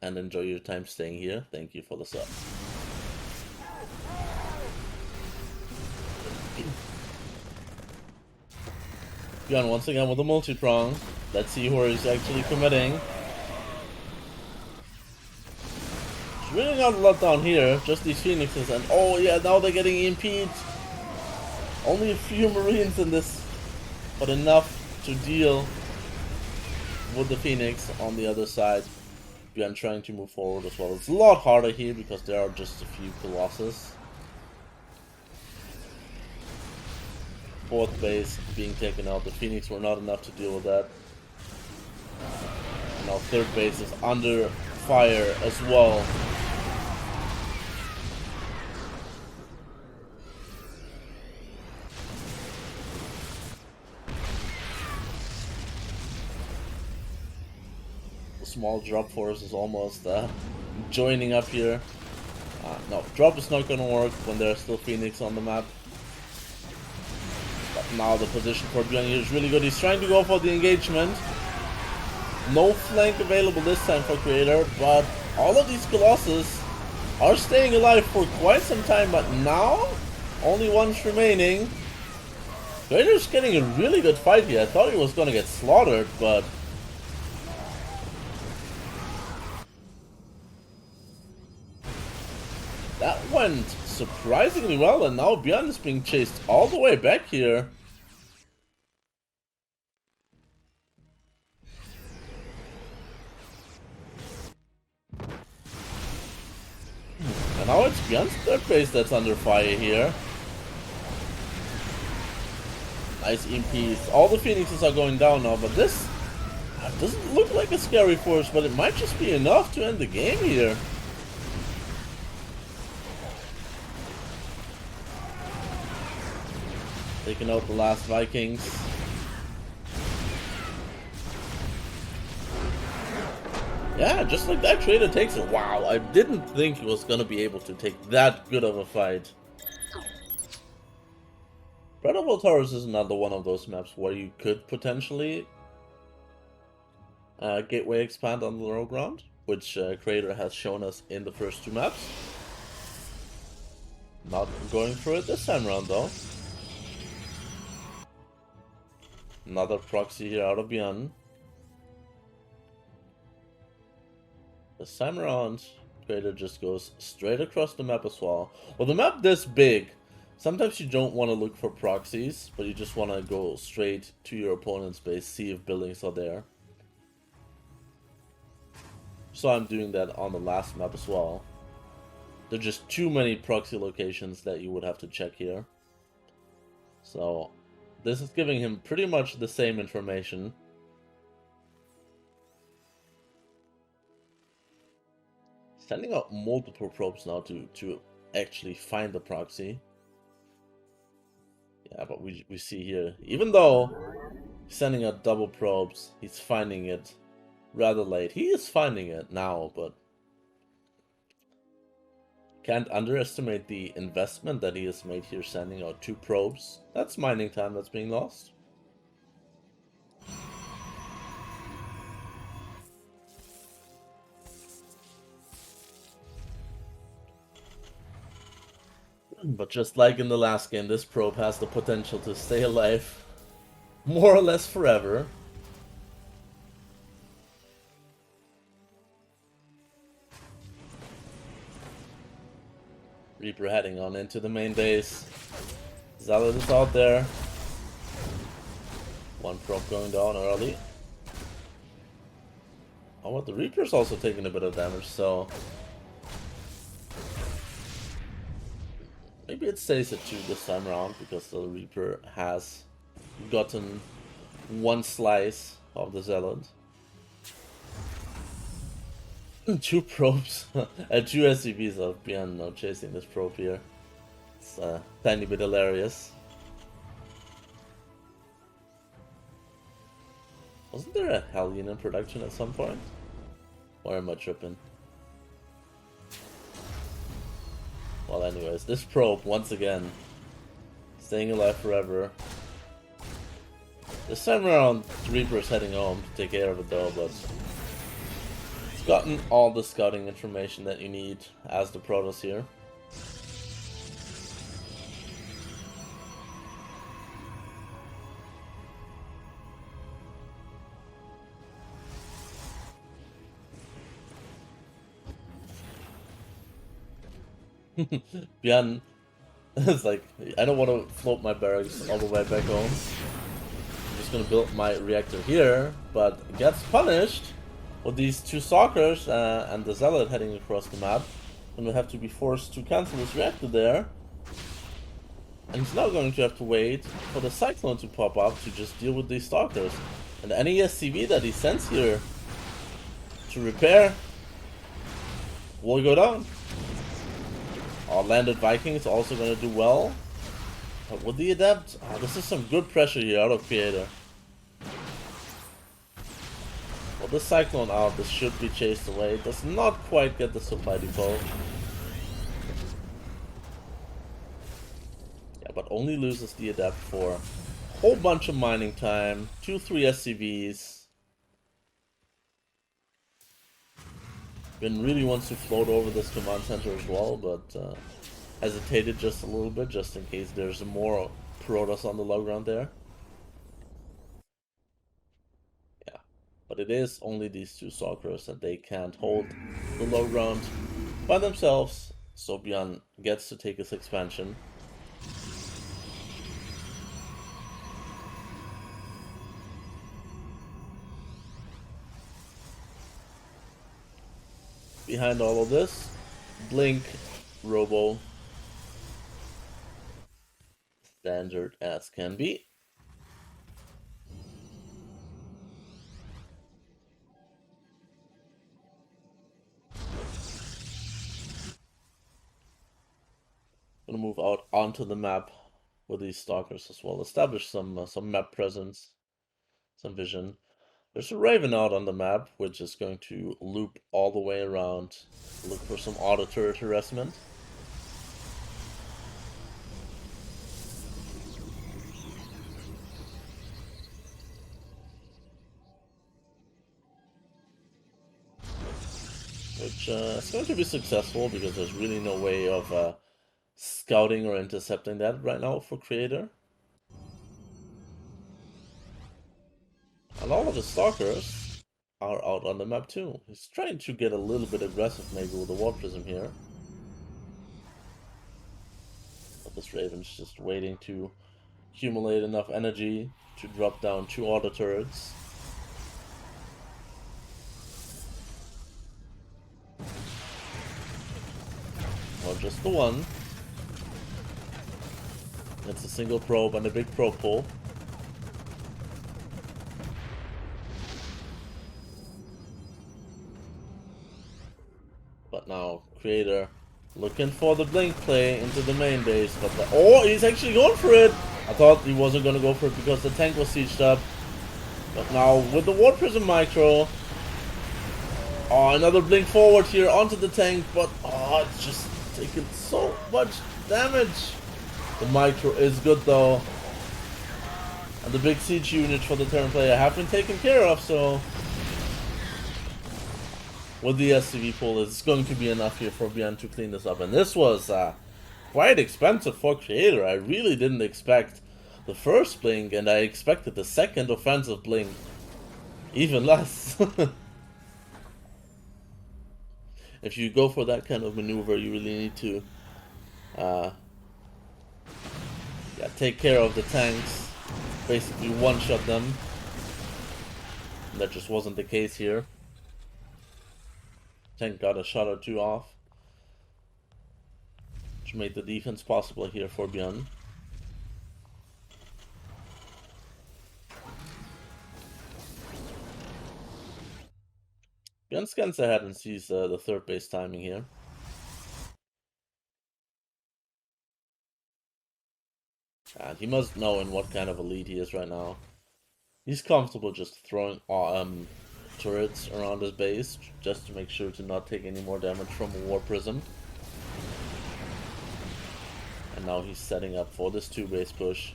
and enjoy your time staying here. Thank you for the sub. Byun once again with a multi-prong. Let's see where he's actually committing. There's really not a lot down here, just these Phoenixes, and oh yeah, now they're getting EMP'd. Only a few Marines in this, but enough to deal with the Phoenix on the other side. Byun trying to move forward as well. It's a lot harder here because there are just a few Colossus. 4th base being taken out. The Phoenix were not enough to deal with that. And now 3rd base is under fire as well. small drop force is almost joining up here. No, drop is not gonna work when there's still Phoenix on the map. But now the position for Byun here is really good. He's trying to go for the engagement. No flank available this time for Creator, but all of these Colossus are staying alive for quite some time, but now only one's remaining. Creator's getting a really good fight here. I thought he was gonna get slaughtered, but that went surprisingly well, and now Byun is being chased all the way back here. And now it's Byun's third base that's under fire here. Nice EMPs. All the Phoenixes are going down now, but this doesn't look like a scary force, but it might just be enough to end the game here. Taking out the last Vikings. Yeah, just like that, Trader takes it. Wow, I didn't think he was gonna be able to take that good of a fight. Breath of Taurus is another one of those maps where you could potentially gateway expand on the low ground, which Creator has shown us in the first two maps. Not going through it this time around though. Another proxy here out of Byun. This time around, Creator just goes straight across the map as well. With a map this big, sometimes you don't want to look for proxies, but you just want to go straight to your opponent's base, see if buildings are there. So I'm doing that on the last map as well. There are just too many proxy locations that you would have to check here. So this is giving him pretty much the same information. Sending out multiple probes now to actually find the proxy. Yeah, but we see here, even though he's sending out double probes, he's finding it rather late. He is finding it now, but can't underestimate the investment that he has made here, sending out 2 probes. That's mining time that's being lost. But just like in the last game, this probe has the potential to stay alive more or less forever. Reaper heading on into the main base. Zealot is out there. One probe going down early. Oh, but the Reaper's also taking a bit of damage, so maybe it stays at 2 this time around, because the Reaper has gotten one slice of the Zealot. 2 probes and 2 SCVs of Byun now chasing this probe here. It's a tiny bit hilarious. Wasn't there a Hellion in production at some point? Or am I tripping? Well, anyways, this probe, once again, staying alive forever. This time around, the Reaper's heading home to take care of it though, but it's gotten all the scouting information that you need as the Protoss here. Byun is like, I don't want to float my barracks all the way back home. I'm just gonna build my reactor here, but gets punished with these 2 Stalkers and the Zealot heading across the map. And will have to be forced to cancel this reactor there. And he's now going to have to wait for the Cyclone to pop up to just deal with these Stalkers. And any SCV that he sends here to repair will go down. Our landed Vikings also going to do well. But with the Adept, this is some good pressure here out of Creator. Well, the Cyclone out, this should be chased away. Does not quite get the supply depot. Yeah, but only loses the Adept for a whole bunch of mining time. 2-3 SCVs. Byun really wants to float over this command center as well, but hesitated just a little bit, just in case there's more Protoss on the low ground there. Yeah, but it is only these two Stalkers, and they can't hold the low ground by themselves, so Byun gets to take his expansion. Behind all of this, Blink, Robo, standard as can be. Gonna move out onto the map with these Stalkers as well. Establish some map presence, some vision. There's a Raven out on the map, which is going to loop all the way around, look for some auto turret harassment. Which is going to be successful because there's really no way of scouting or intercepting that right now for Creator. And all of the Stalkers are out on the map too. He's trying to get a little bit aggressive maybe with the Warp Prism here. But this Raven's just waiting to accumulate enough energy to drop down 2 auto turrets. Or just the one. It's a single probe and a big probe pull. But now, Creator looking for the blink play into the main base, but oh, he's actually going for it! I thought he wasn't going to go for it because the tank was sieged up. But now, with the Warp Prism Micro... Oh, another blink forward here onto the tank, but oh, it's just taking so much damage. The Micro is good though. And the big siege units for the Terran player have been taken care of, so... With the SCV pull, it's going to be enough here for Byun to clean this up. And this was quite expensive for Creator. I really didn't expect the first blink, and I expected the second offensive blink even less. If you go for that kind of maneuver, you really need to take care of the tanks. Basically one-shot them. And that just wasn't the case here. Tank got a shot or two off, which made the defense possible here for Byun. Byun scans ahead and sees the third base timing here. And he must know in what kind of a lead he is right now. He's comfortable just throwing turrets around his base, just to make sure to not take any more damage from a Warp Prism. And now he's setting up for this 2-base push.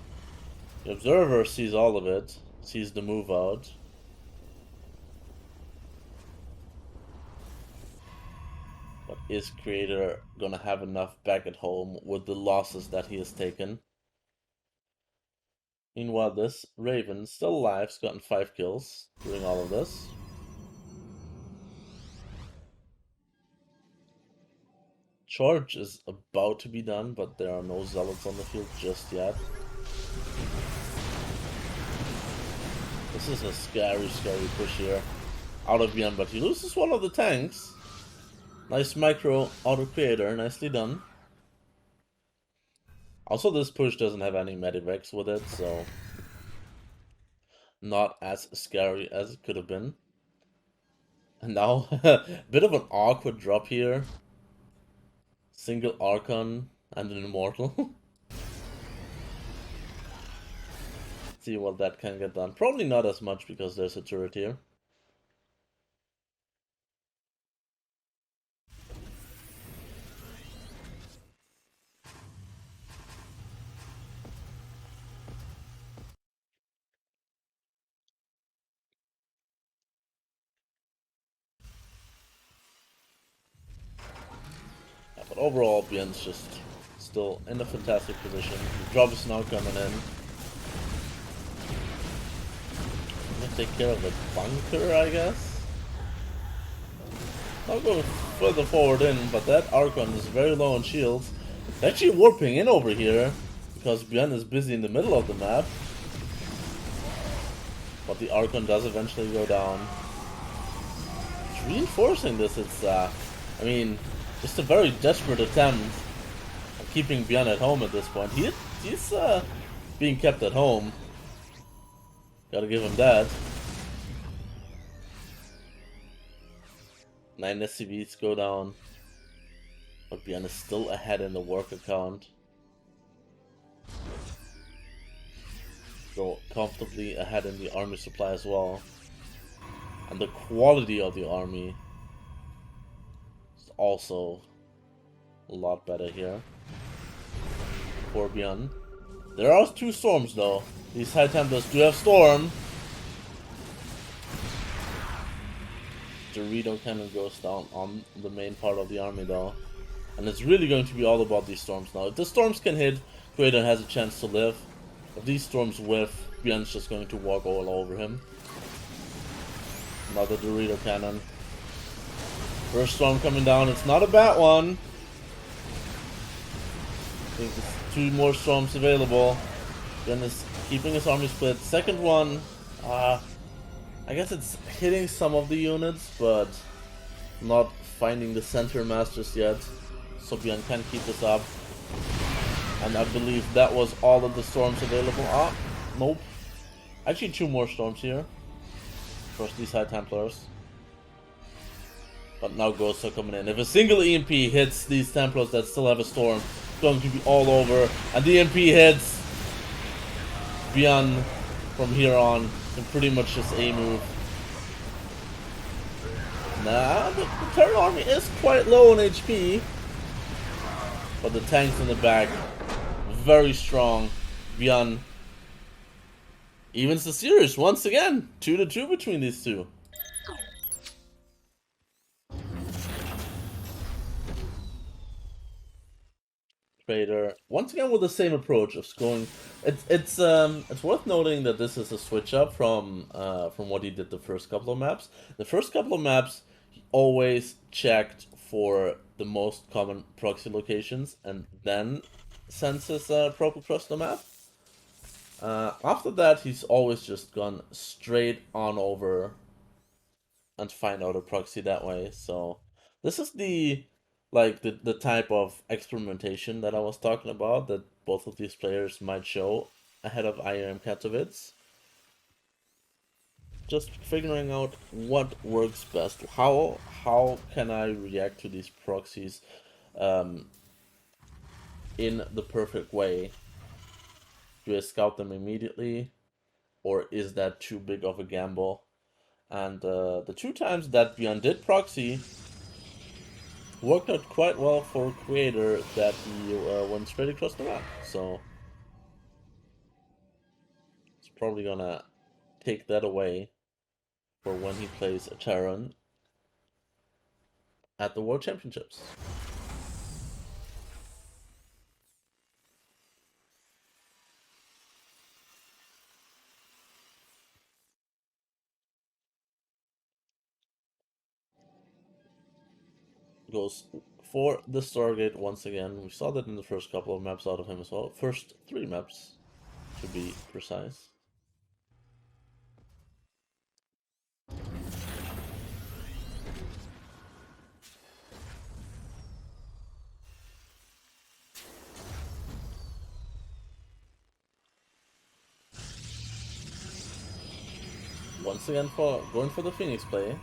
The Observer sees all of it, sees the move out. But is Creator gonna have enough back at home with the losses that he has taken? Meanwhile, this Raven, still alive, has gotten 5 kills during all of this. Charge is about to be done, but there are no Zealots on the field just yet. This is a scary push here out of Byun, but he loses one of the tanks. Nice micro auto Creator, nicely done. Also, this push doesn't have any medivacs with it, so not as scary as it could have been. And now, a bit of an awkward drop here. Single Archon and an Immortal. See what that can get done. Probably not as much because there's a turret here. But overall, Byun's just still in a fantastic position. The drop is now coming in. I'm gonna take care of the bunker, I guess. I'll go further forward in, but that Archon is very low on shields. It's actually warping in over here, because Byun is busy in the middle of the map. But the Archon does eventually go down. It's reinforcing this, it's, I mean, just a very desperate attempt at keeping Byun at home at this point. He's being kept at home. Gotta give him that. 9 SCVs go down. But Byun is still ahead in the work account. Go comfortably ahead in the army supply as well. And the quality of the army is also a lot better here for Byun. There are 2 storms though. These High Templars do have storm. Dorito cannon goes down on the main part of the army though. And it's really going to be all about these storms now. If the storms can hit, Creator has a chance to live. If these storms whiff, Byun's just going to walk all over him. Another Dorito cannon. First storm coming down, it's not a bad one. I think there's 2 more storms available. Byun is keeping his army split. Second one, I guess it's hitting some of the units, but not finding the center masters yet. So Byun can keep this up. And I believe that was all of the storms available. Ah, nope. Actually 2 more storms here. First these High Templars. But now Ghosts are coming in. If a single EMP hits these Templars that still have a storm, it's going to be all over. And the EMP hits Byun from here on. Can pretty much just A-move. Nah, the Terran army is quite low on HP. But the tanks in the back, very strong. Byun evens the series once again. 2-2 between these 2. Trader once again with the same approach of going. It's worth noting that this is a switch up from what he did the first couple of maps. The first couple of maps, he always checked for the most common proxy locations and then sends his probe across the map. After that, he's always just gone straight on over and find out a proxy that way. So this is the type of experimentation that I was talking about that both of these players might show ahead of IRM Katowice. Just figuring out what works best. How can I react to these proxies in the perfect way? Do I scout them immediately, or is that too big of a gamble? And the 2 times that Byun did proxy worked out quite well for Creator, that he went straight across the map. So it's probably gonna take that away for when he plays a Terran at the World Championships. Goes for the Stargate once again. We saw that in the first couple of maps out of him as well. First 3 maps, to be precise. Once again, going for the Phoenix play.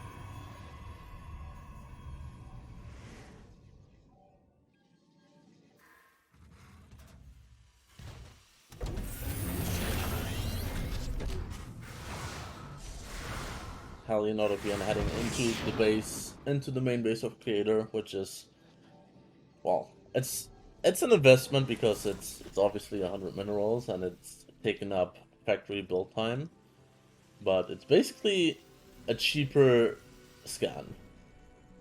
Byun heading into the base, into the main base of Creator, which is, well, it's an investment because it's obviously 100 minerals and it's taken up factory build time, but it's basically a cheaper scan.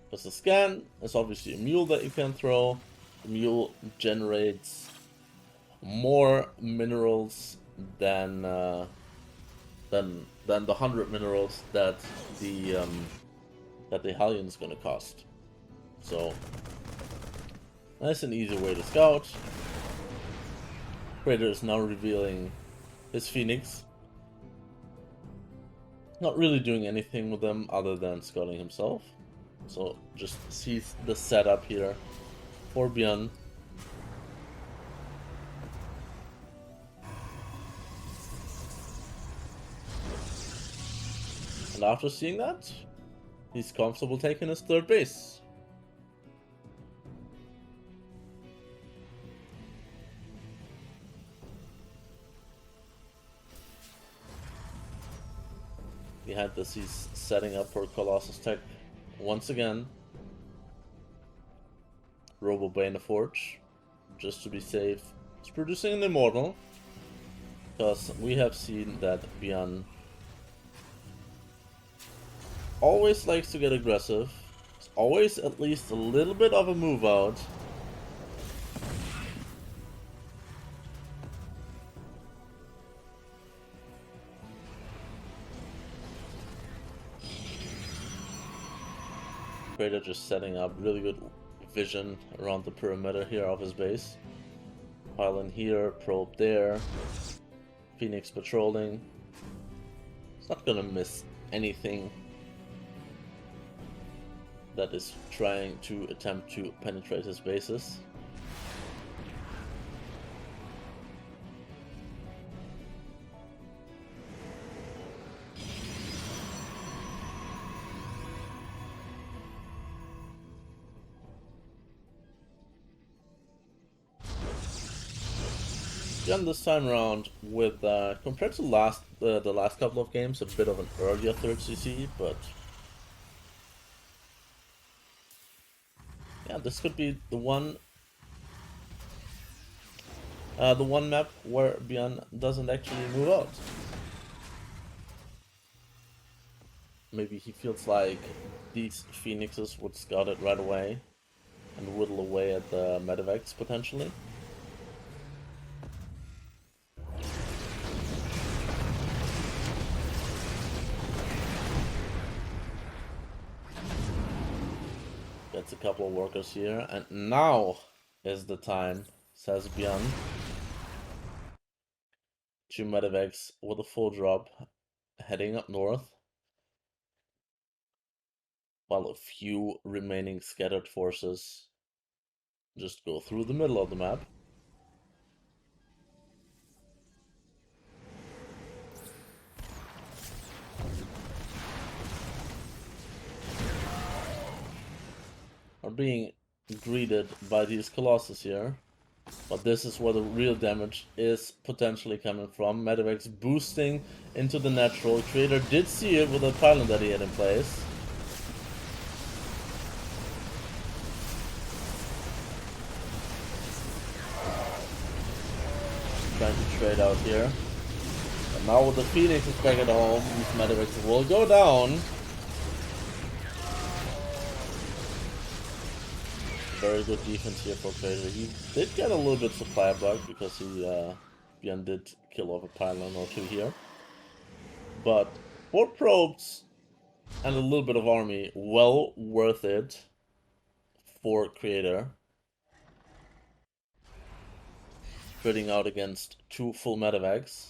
Because the scan is obviously a mule that you can throw, mule generates more minerals than the 100 minerals that the Hellion is gonna cost. So nice and easy way to scout. Creator is now revealing his Phoenix. Not really doing anything with them other than scouting himself. So just sees the setup here for Byun. And after seeing that, he's comfortable taking his third base. Behind this, he's setting up for Colossus Tech once again. Robo Bane Forge, just to be safe. He's producing an Immortal, because we have seen that Byun always likes to get aggressive. There's always at least a little bit of a move out. Creator just setting up really good vision around the perimeter here of his base. Pylon here, probe there. Phoenix patrolling. It's not gonna miss anything that is trying to attempt to penetrate his bases. Byun this time around with, compared to the last couple of games, a bit of an earlier third CC, but yeah, this could be the one map where Byun doesn't actually move out. Maybe he feels like these Phoenixes would scout it right away and whittle away at the Medivacs potentially. Gets a couple of workers here, and now is the time, says Byun. 2 Medivacs with a full drop heading up north, while a few remaining scattered forces just go through the middle of the map. Are being greeted by these Colossus here. But this is where the real damage is potentially coming from. Medivacs boosting into the natural. Creator did see it with the pylon that he had in place. Trying to trade out here. And now with the Phoenix is back at home, these Medivacs will go down. Very good defense here for Creator. He did get a little bit supply block because he Byun did kill off a pylon or two here. But 4 probes and a little bit of army, well worth it for Creator. Critting out against 2 full Medivacs.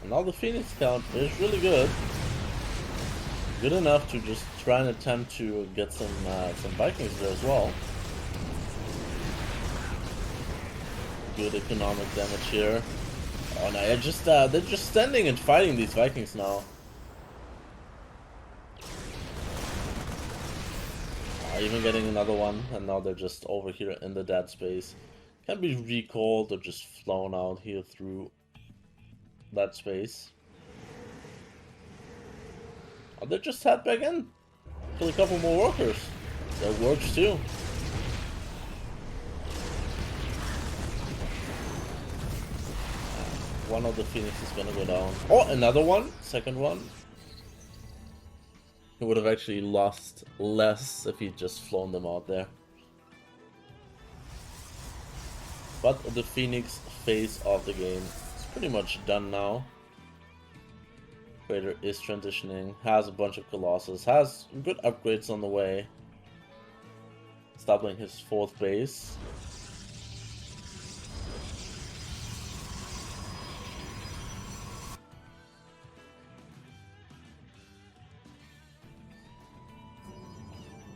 Now the Phoenix count is really good. Good enough to just try and attempt to get some Vikings there as well. Good economic damage here. Oh no, they're just standing and fighting these Vikings now. Even getting another one, and now they're just over here in the dead space. Can be recalled or just flown out here through that space. Oh, they just head back in. Kill a couple more workers. That works too. one of the Phoenix is gonna go down. Oh, another one, second one. He would have actually lost less if he'd just flown them out there. But the Phoenix phase of the game is pretty much done now. Creator is transitioning, has a bunch of Colossus, has good upgrades on the way. Establishing his 4th base.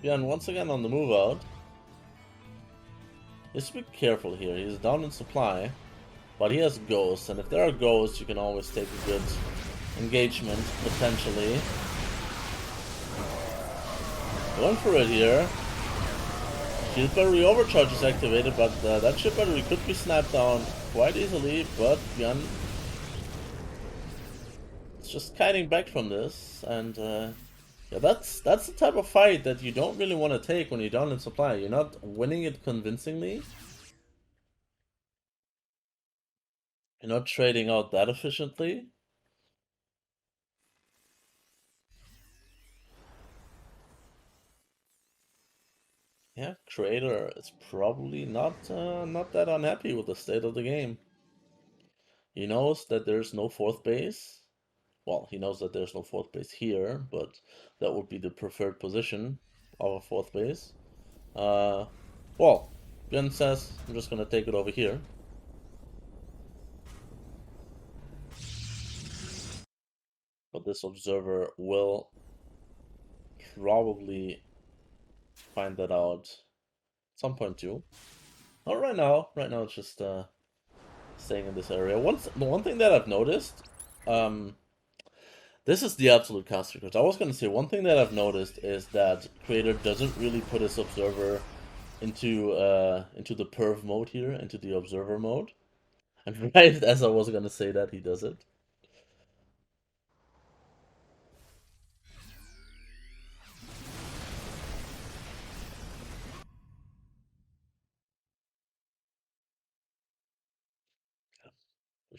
Byun once again on the move out. Just be careful here, he's down in supply, but he has ghosts, and if there are ghosts you can always take a good engagement, potentially. Going for it here. Shield battery overcharge is activated, but that shield battery could be snapped down quite easily, but Byun is just kiting back from this, and yeah, that's the type of fight that you don't really want to take when you're down in supply. You're not winning it convincingly. You're not trading out that efficiently. Yeah, Creator is probably not that unhappy with the state of the game. He knows that there's no 4th base. Well, he knows that there's no 4th base here, but that would be the preferred position of a 4th base. Well, Byun says, I'm just gonna take it over here. But this observer will probably find that out at some point too. Not right now. Right now it's just staying in this area. The one thing that I've noticed, this is the absolute caster because I was gonna say one thing that I've noticed is that Creator doesn't really put his observer into the perv mode here, into the observer mode. And right as I was gonna say that, he does it.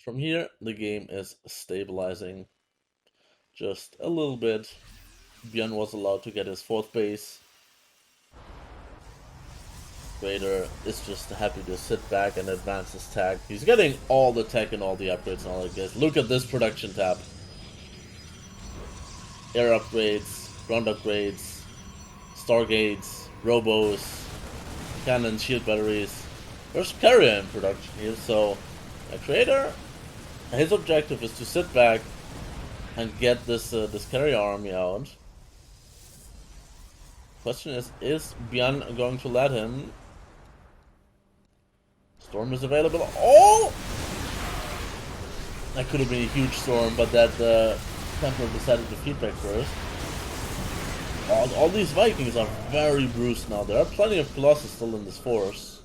From here, the game is stabilizing just a little bit. Byun was allowed to get his 4th base. Creator is just happy to sit back and advance his tech. He's getting all the tech and all the upgrades and all that guys. Look at this production tab. Air upgrades, ground upgrades, stargates, robos, cannon, shield batteries. There's carrier in production here, so a Creator, his objective is to sit back and get this this carrier army out. Question is Byun going to let him? Storm is available. Oh! That could have been a huge storm, but that Templar decided to feedback first. All these Vikings are very bruised now. There are plenty of Colossus still in this force.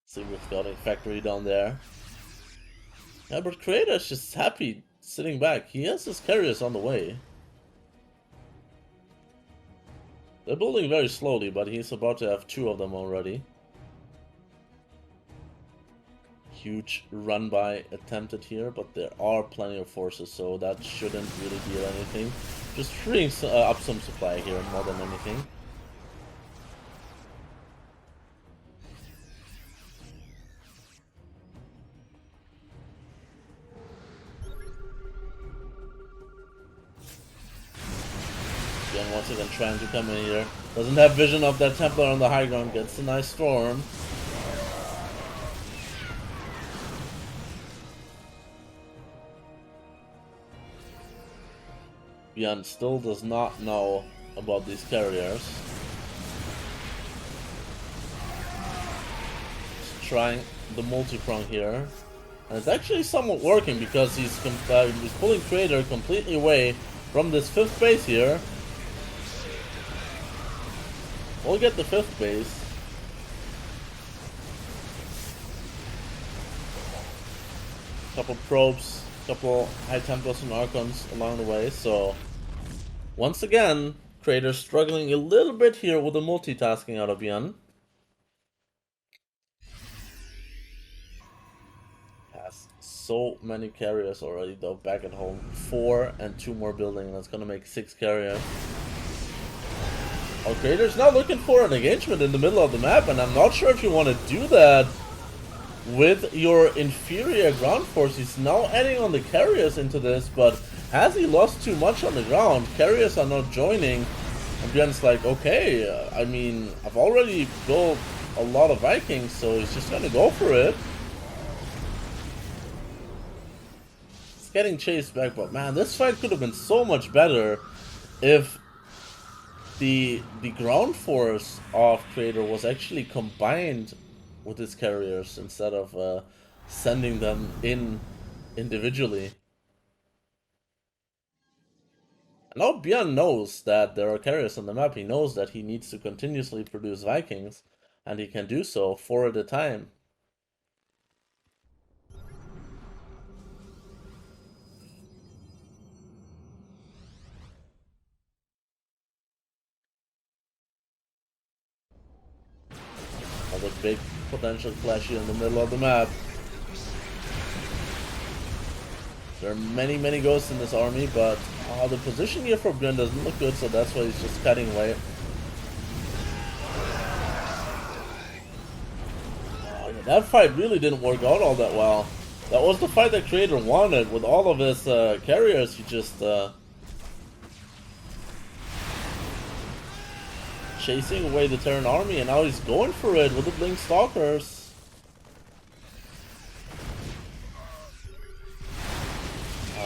See, we're scouting factory down there. Yeah, but Creator's just happy sitting back. He has his carriers on the way. They're building very slowly, but he's about to have 2 of them already. Huge run-by attempted here, but there are plenty of forces, so that shouldn't really deal anything. Just freeing up some supply here more than anything. Again, once again trying to come in here. Doesn't have vision of that Templar on the high ground, gets a nice storm. Byun still does not know about these carriers. He's trying the multi-prong here. And it's actually somewhat working because he's pulling Creator completely away from this 5th base here. We'll get the 5th base. Couple probes, couple high Templars and Archons along the way, so once again, Creator struggling a little bit here with the multitasking out of Byun. so many carriers already though back at home. 4 and 2 more building. That's gonna make 6 carriers. Our creator's now looking for an engagement in the middle of the map, and I'm not sure if you want to do that with your inferior ground force. He's now adding on the carriers into this, but has he lost too much on the ground? Carriers are not joining, and Byun's like, okay, I mean, I've already built a lot of Vikings, so he's just gonna go for it. He's getting chased back, but man, this fight could have been so much better if the ground force of Creator was actually combined with his carriers instead of sending them in individually. Now Byun knows that there are carriers on the map. He knows that he needs to continuously produce Vikings, and he can do so 4 at a time. Another big potential clash here in the middle of the map. There are many ghosts in this army, but the position here for Byun doesn't look good, so that's why he's just cutting away. Oh, yeah, that fight really didn't work out all that well. That was the fight that Creator wanted. With all of his carriers, he just chasing away the Terran army, and now he's going for it with the Blink Stalkers.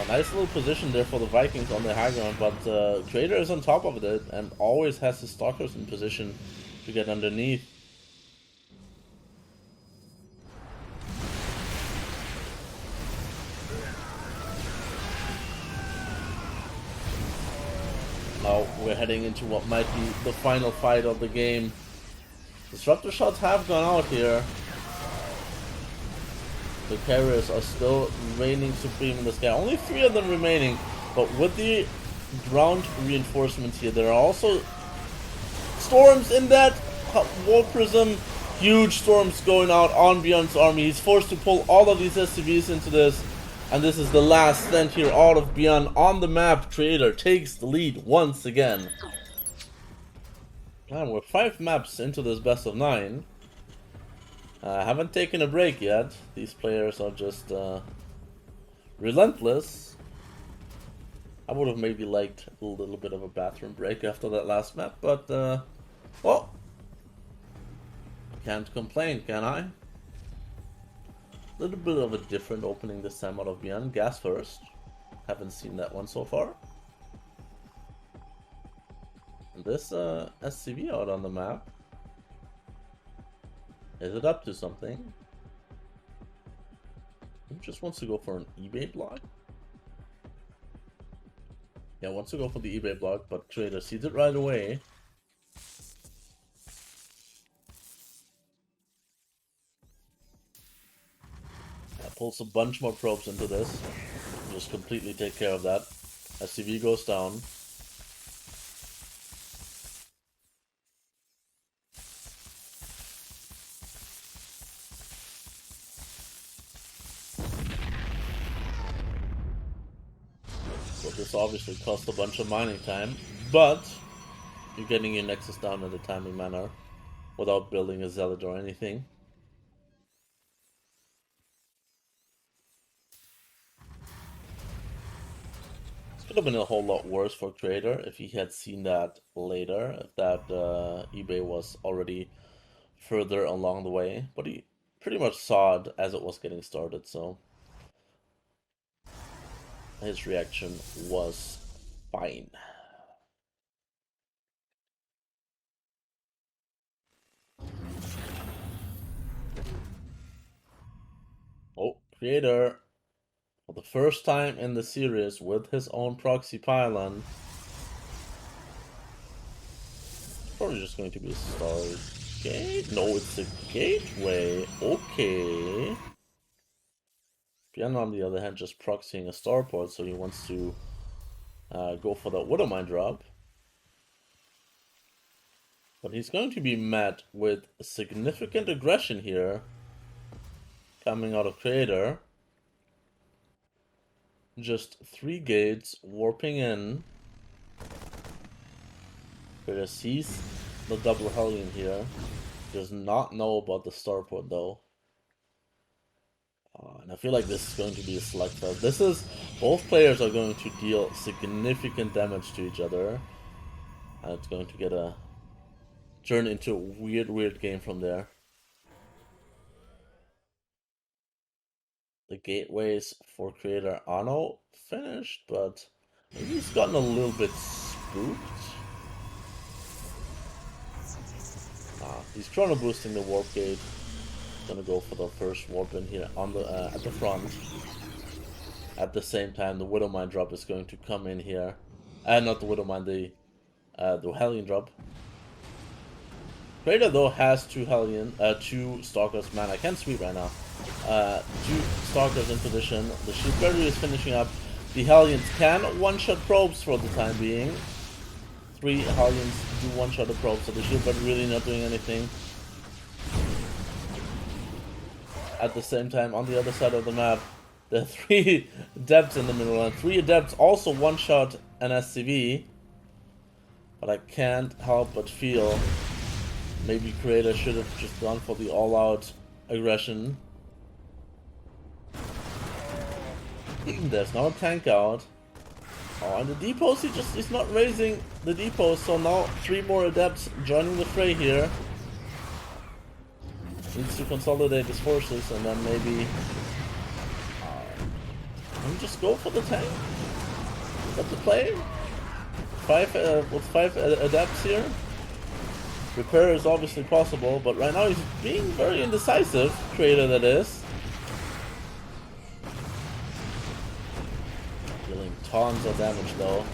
Nice little position there for the Vikings on the high ground, but Creator is on top of it and always has his Stalkers in position to get underneath. Now we're heading into what might be the final fight of the game. Disruptor shots have gone out here. The carriers are still reigning supreme in the sky. Only 3 of them remaining, but with the ground reinforcements here, there are also storms in that wall prism. Huge storms going out on Byun's army. He's forced to pull all of these SCVs into this, and this is the last stand here out of Byun on the map. Creator takes the lead once again. And we're 5 maps into this best of 9. Haven't taken a break yet. These players are just relentless. I would have maybe liked a little bit of a bathroom break after that last map, but well, can't complain, can I? A little bit of a different opening this time out of Byun. Gas first. Haven't seen that one so far. And this SCV out on the map. Is it up to something? He just wants to go for an eBay block. Yeah, wants to go for the eBay block, but Creator sees it right away. Pulls a bunch more probes into this. Just completely take care of that. SCV goes down. This obviously cost a bunch of mining time, but you're getting your Nexus down in a timely manner without building a Zealot or anything. This could have been a whole lot worse for Creator if he had seen that later, if that eBay was already further along the way, but he pretty much saw it as it was getting started, so his reaction was fine. Oh, Creator, for the first time in the series with his own proxy pylon. Probably just going to be a Stargate? No, it's a gateway. Okay. Byun, on the other hand, just proxying a starport, so he wants to go for the Widowmine drop. But he's going to be met with significant aggression here coming out of Creator. just 3 gates warping in. Creator sees the double Hellion here. Does not know about the starport though. And I feel like this is going to be a slugfest. This is... Both players are going to deal significant damage to each other. And it's going to get a... turn into a weird game from there. The gateways for Creator Ano finished, but maybe he's gotten a little bit spooked. He's chrono boosting the warp gate. Gonna go for the first warp in here on the at the front. At the same time, the Widowmine drop is going to come in here. Not the Widowmine, the Hellion drop. Creator though has two Stalkers. Man, I can't sweep right now. 2 Stalkers in position. The Shield Battery is finishing up. The Hellions can one-shot probes for the time being. 3 Hellions do one-shot the probes, so the Shield Battery really not doing anything. At the same time, on the other side of the map, there are 3 Adepts in the middle, and 3 Adepts also one-shot an SCV. But I can't help but feel maybe Creator should have just gone for the all-out aggression. There's not a tank out. Oh, and the depots, he's not raising the depots, so now 3 more Adepts joining the fray here. Needs to consolidate his forces, and then maybe just go for the tank. Is that the play? With 5 Adepts here. Repair is obviously possible, but right now he's being very indecisive, Creator that is. Dealing tons of damage though.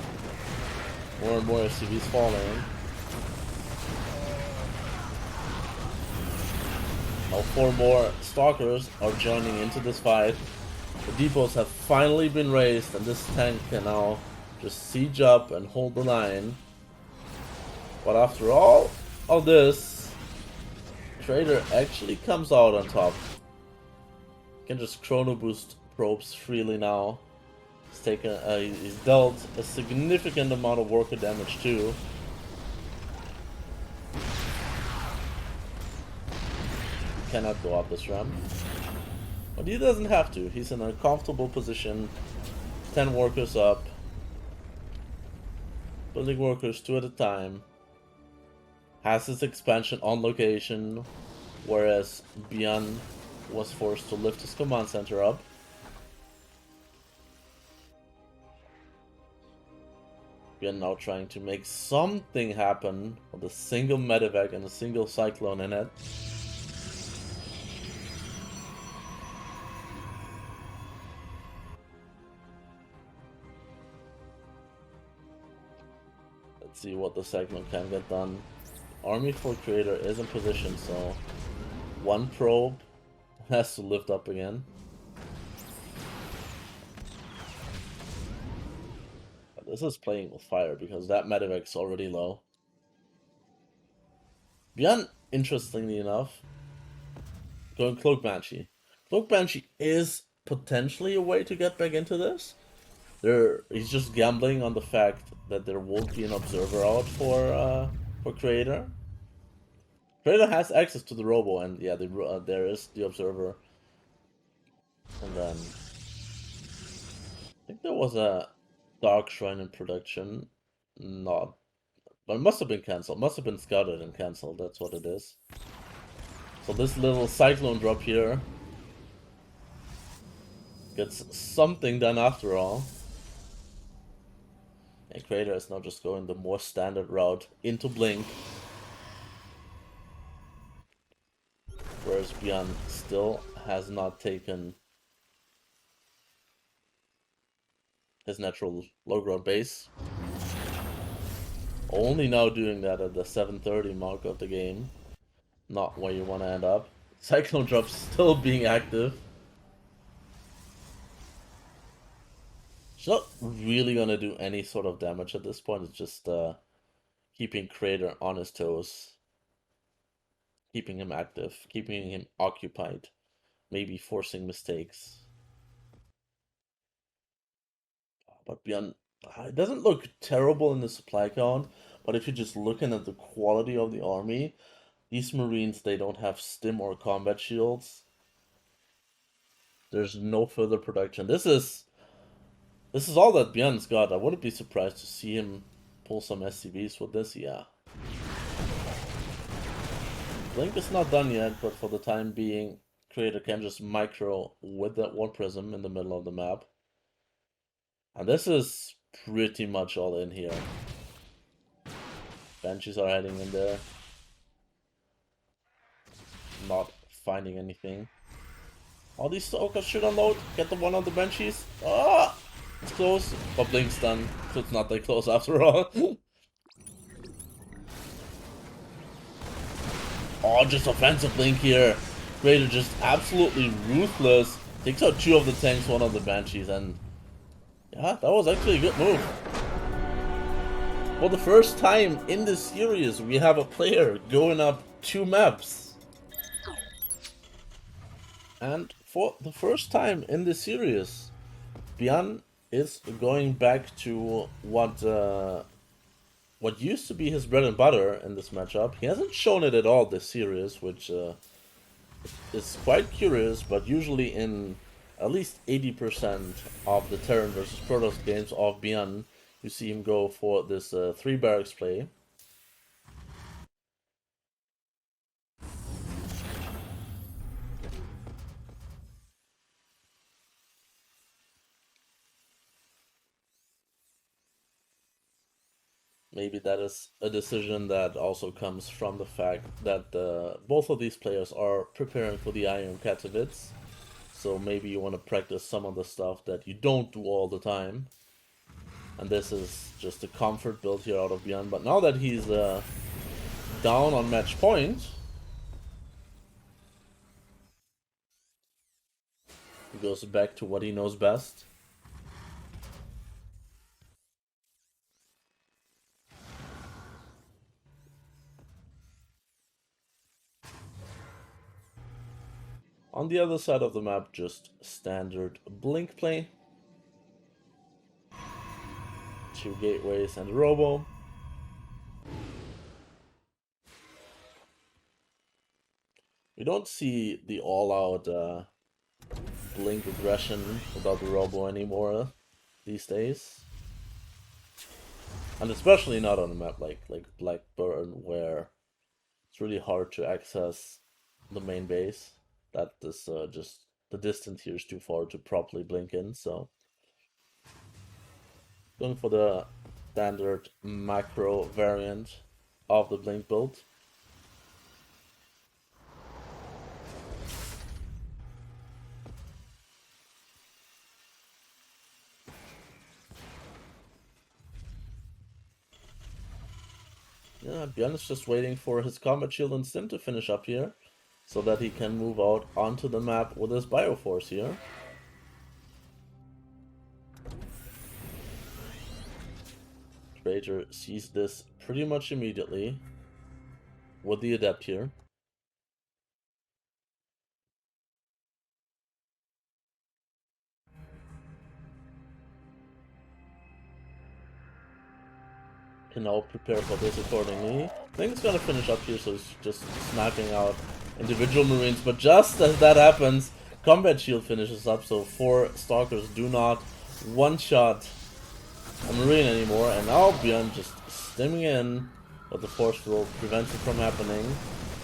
More and more SCVs falling. Now 4 more Stalkers are joining into this fight. The depots have finally been raised, and this tank can now just siege up and hold the line. But after all of this, Creator actually comes out on top. Can just chrono boost probes freely now. He's dealt a significant amount of worker damage too. Cannot go up this ramp. But he doesn't have to. He's in a comfortable position. 10 workers up. Building workers 2 at a time. Has his expansion on location. Whereas Byun was forced to lift his command center up. Byun now trying to make something happen with a single medevac and a single cyclone in it. Let's see what the cyclone can get done. Army for Creator is in position, so 1 probe has to lift up again. But this is playing with fire because that medevac is already low. Byun, interestingly enough, going Cloak Banshee. Cloak Banshee is potentially a way to get back into this. He's just gambling on the fact that there won't be an observer out for Creator. Creator has access to the robo, and yeah, there is the observer. And then I think there was a Dark Shrine in production. Not, but it must have been cancelled. Must have been scouted and cancelled. That's what it is. So this little cyclone drop here gets something done after all. And Creator is now just going the more standard route into Blink. Whereas Byun still has not taken his natural low ground base. Only now doing that at the 7:30 mark of the game. Not where you want to end up. Cyclone drop still being active. It's not really gonna do any sort of damage at this point. It's just keeping Creator on his toes. Keeping him active. Keeping him occupied. Maybe forcing mistakes. But Byun, it doesn't look terrible in the supply count, but if you're just looking at the quality of the army, these Marines, they don't have stim or combat shields. There's no further production. This is all that Byun's got. I wouldn't be surprised to see him pull some SCVs with this, yeah. Blink is not done yet, but for the time being, Creator can just micro with that one prism in the middle of the map. And this is pretty much all in here. Banshees are heading in there. Not finding anything. All these Stalkers should unload. Get the one on the Banshees. Ah! It's close, but Blink's done, so it's not that close after all. Oh, just offensive Blink here. Creator just absolutely ruthless. Takes out 2 of the tanks, 1 of the Banshees, and yeah, that was actually a good move. For the first time in this series, we have a player going up 2 maps. And for the first time in this series, Byun is going back to what used to be his bread and butter in this matchup. He hasn't shown it at all this series, which is quite curious, but usually in at least 80% of the Terran versus Protoss games of Byun, you see him go for this 3 barracks play. Maybe that is a decision that also comes from the fact that both of these players are preparing for the IM Katowice. So maybe you want to practice some of the stuff that you don't do all the time. And this is just a comfort build here out of Byun. But now that he's down on match point, he goes back to what he knows best. On the other side of the map, just standard Blink play. 2 gateways and a robo. We don't see the all-out Blink aggression without the robo anymore these days. And especially not on a map like Blackburn, where it's really hard to access the main base. That is just, the distance here is too far to properly blink in, so going for the standard macro variant of the blink build. Yeah, Byun is just waiting for his combat shield and stim to finish up here, so that he can move out onto the map with his Bioforce here. Creator sees this pretty much immediately with the Adept here. Can now prepare for this accordingly. I think it's gonna finish up here, so he's just sniping out individual Marines. But just as that happens, Combat Shield finishes up, so 4 Stalkers do not one-shot a Marine anymore. And now Byun just stimming in, but the Force Field prevents it from happening.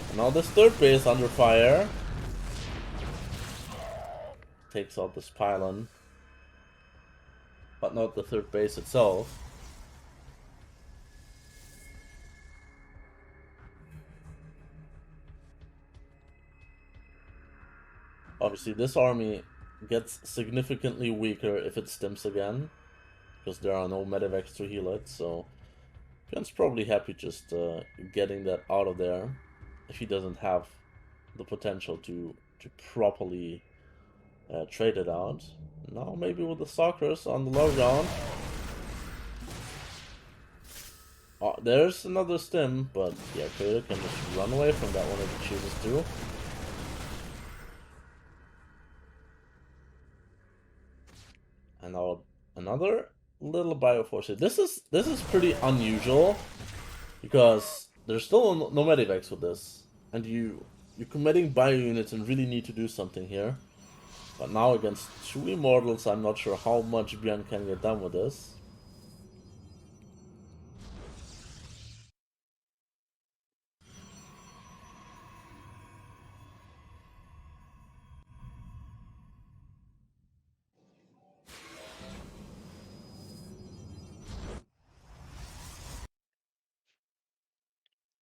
And now this 3rd base under fire. Takes out this pylon, but not the 3rd base itself. Obviously, this army gets significantly weaker if it stims again, because there are no medevacs to heal it, so Byun's probably happy just getting that out of there, if he doesn't have the potential to properly trade it out. Now maybe with the Stalkers on the low ground. Oh, there's another stim, but yeah, Creator can just run away from that one if he chooses to. And now another little Bioforce here. This is pretty unusual because there's still no medivacs with this, and you're committing bio units and really need to do something here. But now against 2 Immortals, I'm not sure how much Byun can get done with this.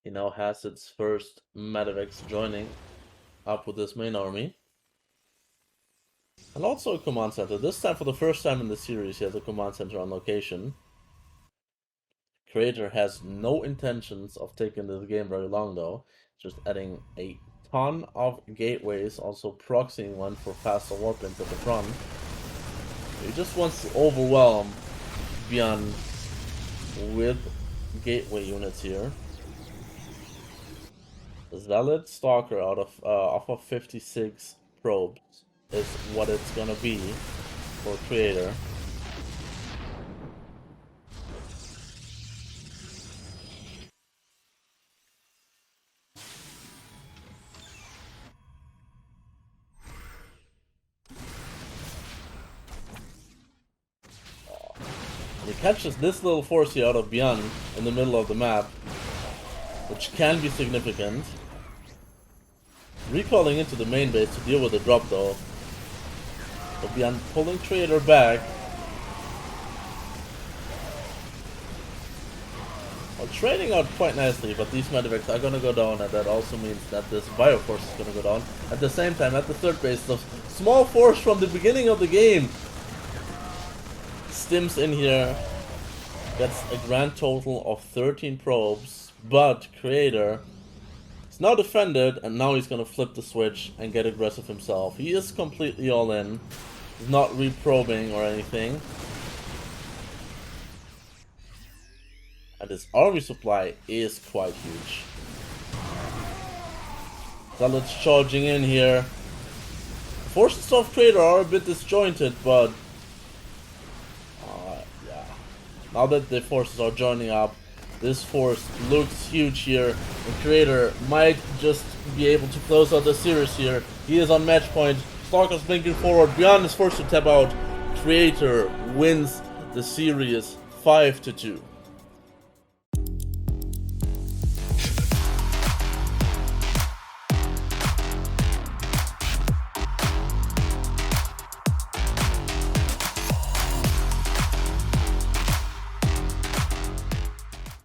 He now has its first medivacs joining up with this main army. And also a command center. This time, for the first time in the series, he has a command center on location. Creator has no intentions of taking this game very long though. Just adding a ton of gateways, also proxying one for faster warplanes at the front. He just wants to overwhelm Byun with gateway units here. The Zealot Stalker out of off of 56 probes is what it's gonna be for Creator. He catches this little force here out of Byun in the middle of the map, which can be significant. Recalling into the main base to deal with the drop though. So Byun pulling Creator back. Well, trading out quite nicely, but these medivacs are gonna go down, and that also means that this Bioforce is gonna go down. At the same time, at the third base, the small force from the beginning of the game stims in here, gets a grand total of 13 probes, but Creator is now defended, and now he's gonna flip the switch and get aggressive himself. He is completely all in. He's not reprobing or anything. And his army supply is quite huge. Zealots charging in here. Forces of Creator are a bit disjointed, but yeah. Now that the forces are joining up, this force looks huge here. The Creator might just be able to close out the series here. He is on match point. Stalker's blinking forward. Byun is forced to tap out. Creator wins the series 5-2.